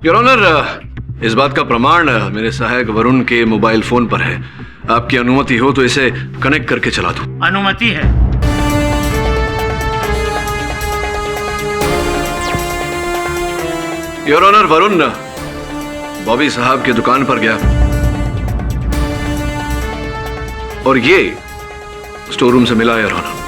योर ऑनर, इस बात का प्रमाण मेरे सहायक वरुण के मोबाइल फोन पर है। आपकी अनुमति हो तो इसे कनेक्ट करके चला दूं। अनुमति है। योर ऑनर, वरुण बॉबी साहब की दुकान पर गया और ये स्टोर रूम से मिला योर ऑनर।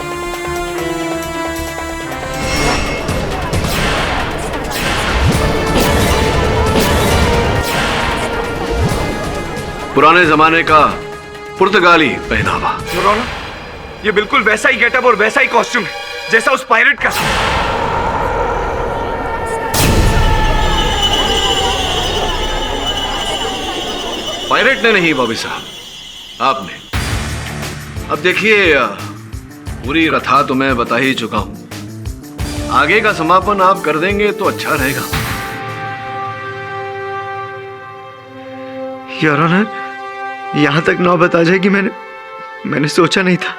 पुराने जमाने का पुर्तगाली पहनावा। योर ऑनर, ये बिल्कुल वैसा ही गेटअप और वैसा ही कॉस्ट्यूम है जैसा उस पायरेट का। पायरेट ने नहीं बॉबी साहब, आपने। अब देखिए, पूरी कथा तो मैं बता ही चुका हूं। आगे का समापन आप कर देंगे तो अच्छा रहेगा। योर ऑनर, यहां तक नौबत आ जाएगी मैंने सोचा नहीं था।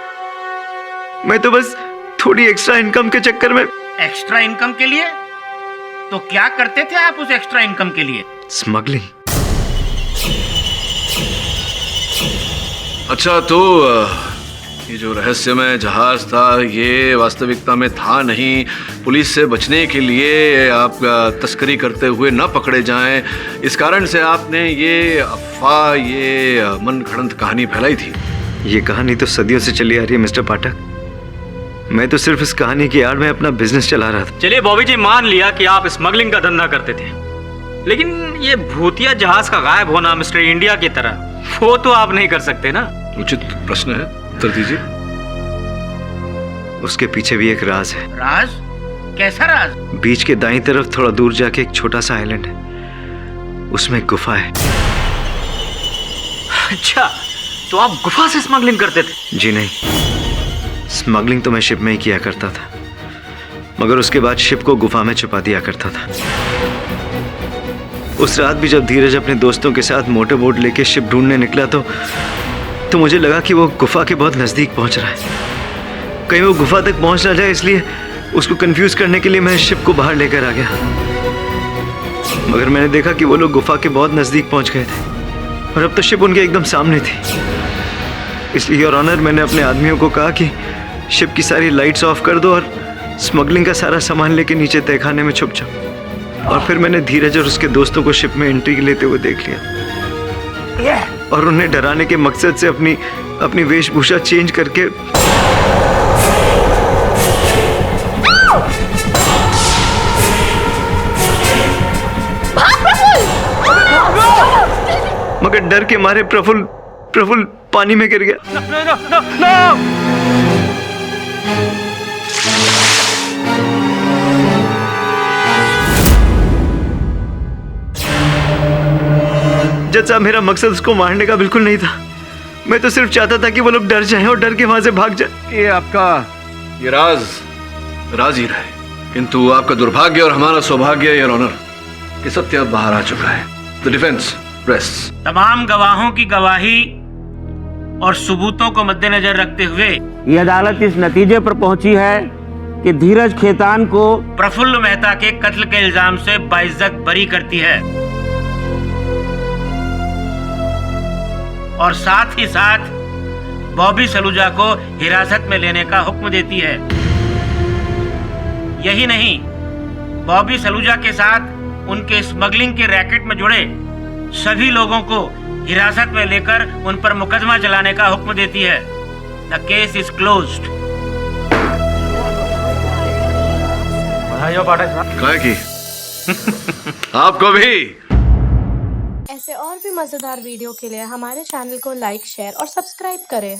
मैं तो बस थोड़ी एक्स्ट्रा इनकम के चक्कर में। एक्स्ट्रा इनकम के लिए? तो क्या करते थे आप उस एक्स्ट्रा इनकम के लिए? स्मगलिंग। अच्छा, तो ये जो रहस्यमय जहाज था ये वास्तविकता में था नहीं। पुलिस से बचने के लिए आप तस्करी करते हुए न पकड़े जाएं, इस कारण से आपने ये अफवाह, ये मनगढ़ंत कहानी फैलाई थी। ये कहानी तो सदियों से चली आ रही है मिस्टर पाठक। मैं तो सिर्फ इस कहानी की आड़ में अपना बिजनेस चला रहा था। चलिए बॉबी जी, मान लिया कि आप स्मगलिंग का धंधा करते थे, लेकिन ये भूतिया जहाज का गायब होना मिस्टर इंडिया की तरह, वो तो आप नहीं कर सकते ना। उचित प्रश्न है, उत्तर दीजिए। उसके पीछे भी एक राज है। राज? कैसा राज? बीच के दाईं तरफ थोड़ा दूर जाके एक छोटा सा आइलैंड है, उसमें एक गुफा है। अच्छा, तो आप गुफा से स्मगलिंग करते थे? जी नहीं, स्मगलिंग तो मैं शिप में ही किया करता था, मगर उसके बाद शिप को गुफा में छुपा दिया करता था। उस रात भी जब धीरज अपने दोस्तों के साथ मोटर बोट लेके शिप ढूंढने निकला तो मुझे लगा कि वो गुफा के बहुत नजदीक पहुंच रहा है। कहीं वो गुफा तक पहुंच ना जाए, इसलिए उसको कंफ्यूज करने के लिए मैं शिप को बाहर लेकर आ गया। मगर मैंने देखा कि वो लोग गुफा के बहुत नजदीक पहुंच गए थे और अब तो शिप उनके एकदम सामने थी। इसलिए योर ऑनर, मैंने अपने आदमियों को कहा कि शिप की सारी लाइट्स ऑफ कर दो और स्मगलिंग का सारा सामान लेके नीचे तहखाने में छुप जाओ। और फिर मैंने धीरज और उसके दोस्तों को शिप में एंट्री लेते हुए देख लिया और उन्हें डराने के मकसद से अपनी वेशभूषा चेंज करके मगर डर के मारे प्रफुल्ल पानी में गिर गया। जज साहब, मेरा मकसद उसको मारने का बिल्कुल नहीं था। मैं तो सिर्फ चाहता था कि वो लोग डर जाएं और डर के वहां से भाग जाएं। ये आपका ये राज ही रहे, किंतु आपका दुर्भाग्य और हमारा सौभाग्य योर ऑनर कि सत्य अब बाहर आ चुका है। The defence rests. तमाम गवाहों की गवाही और सबूतों को मद्देनजर रखते हुए ये अदालत इस नतीजे पर पहुंची है कि धीरज खेतान को प्रफुल्ल मेहता के कत्ल के इल्जाम से बाइज्जत बरी करती है और साथ ही साथ बॉबी सलूजा को हिरासत में लेने का हुक्म देती है। यही नहीं, बॉबी सलूजा के साथ उनके स्मगलिंग के रैकेट में जुड़े सभी लोगों को हिरासत में लेकर उन पर मुकदमा चलाने का हुक्म देती है। The case is closed. काय की आपको भी। ऐसे और भी मजेदार वीडियो के लिए हमारे चैनल को लाइक, शेयर और सब्सक्राइब करें।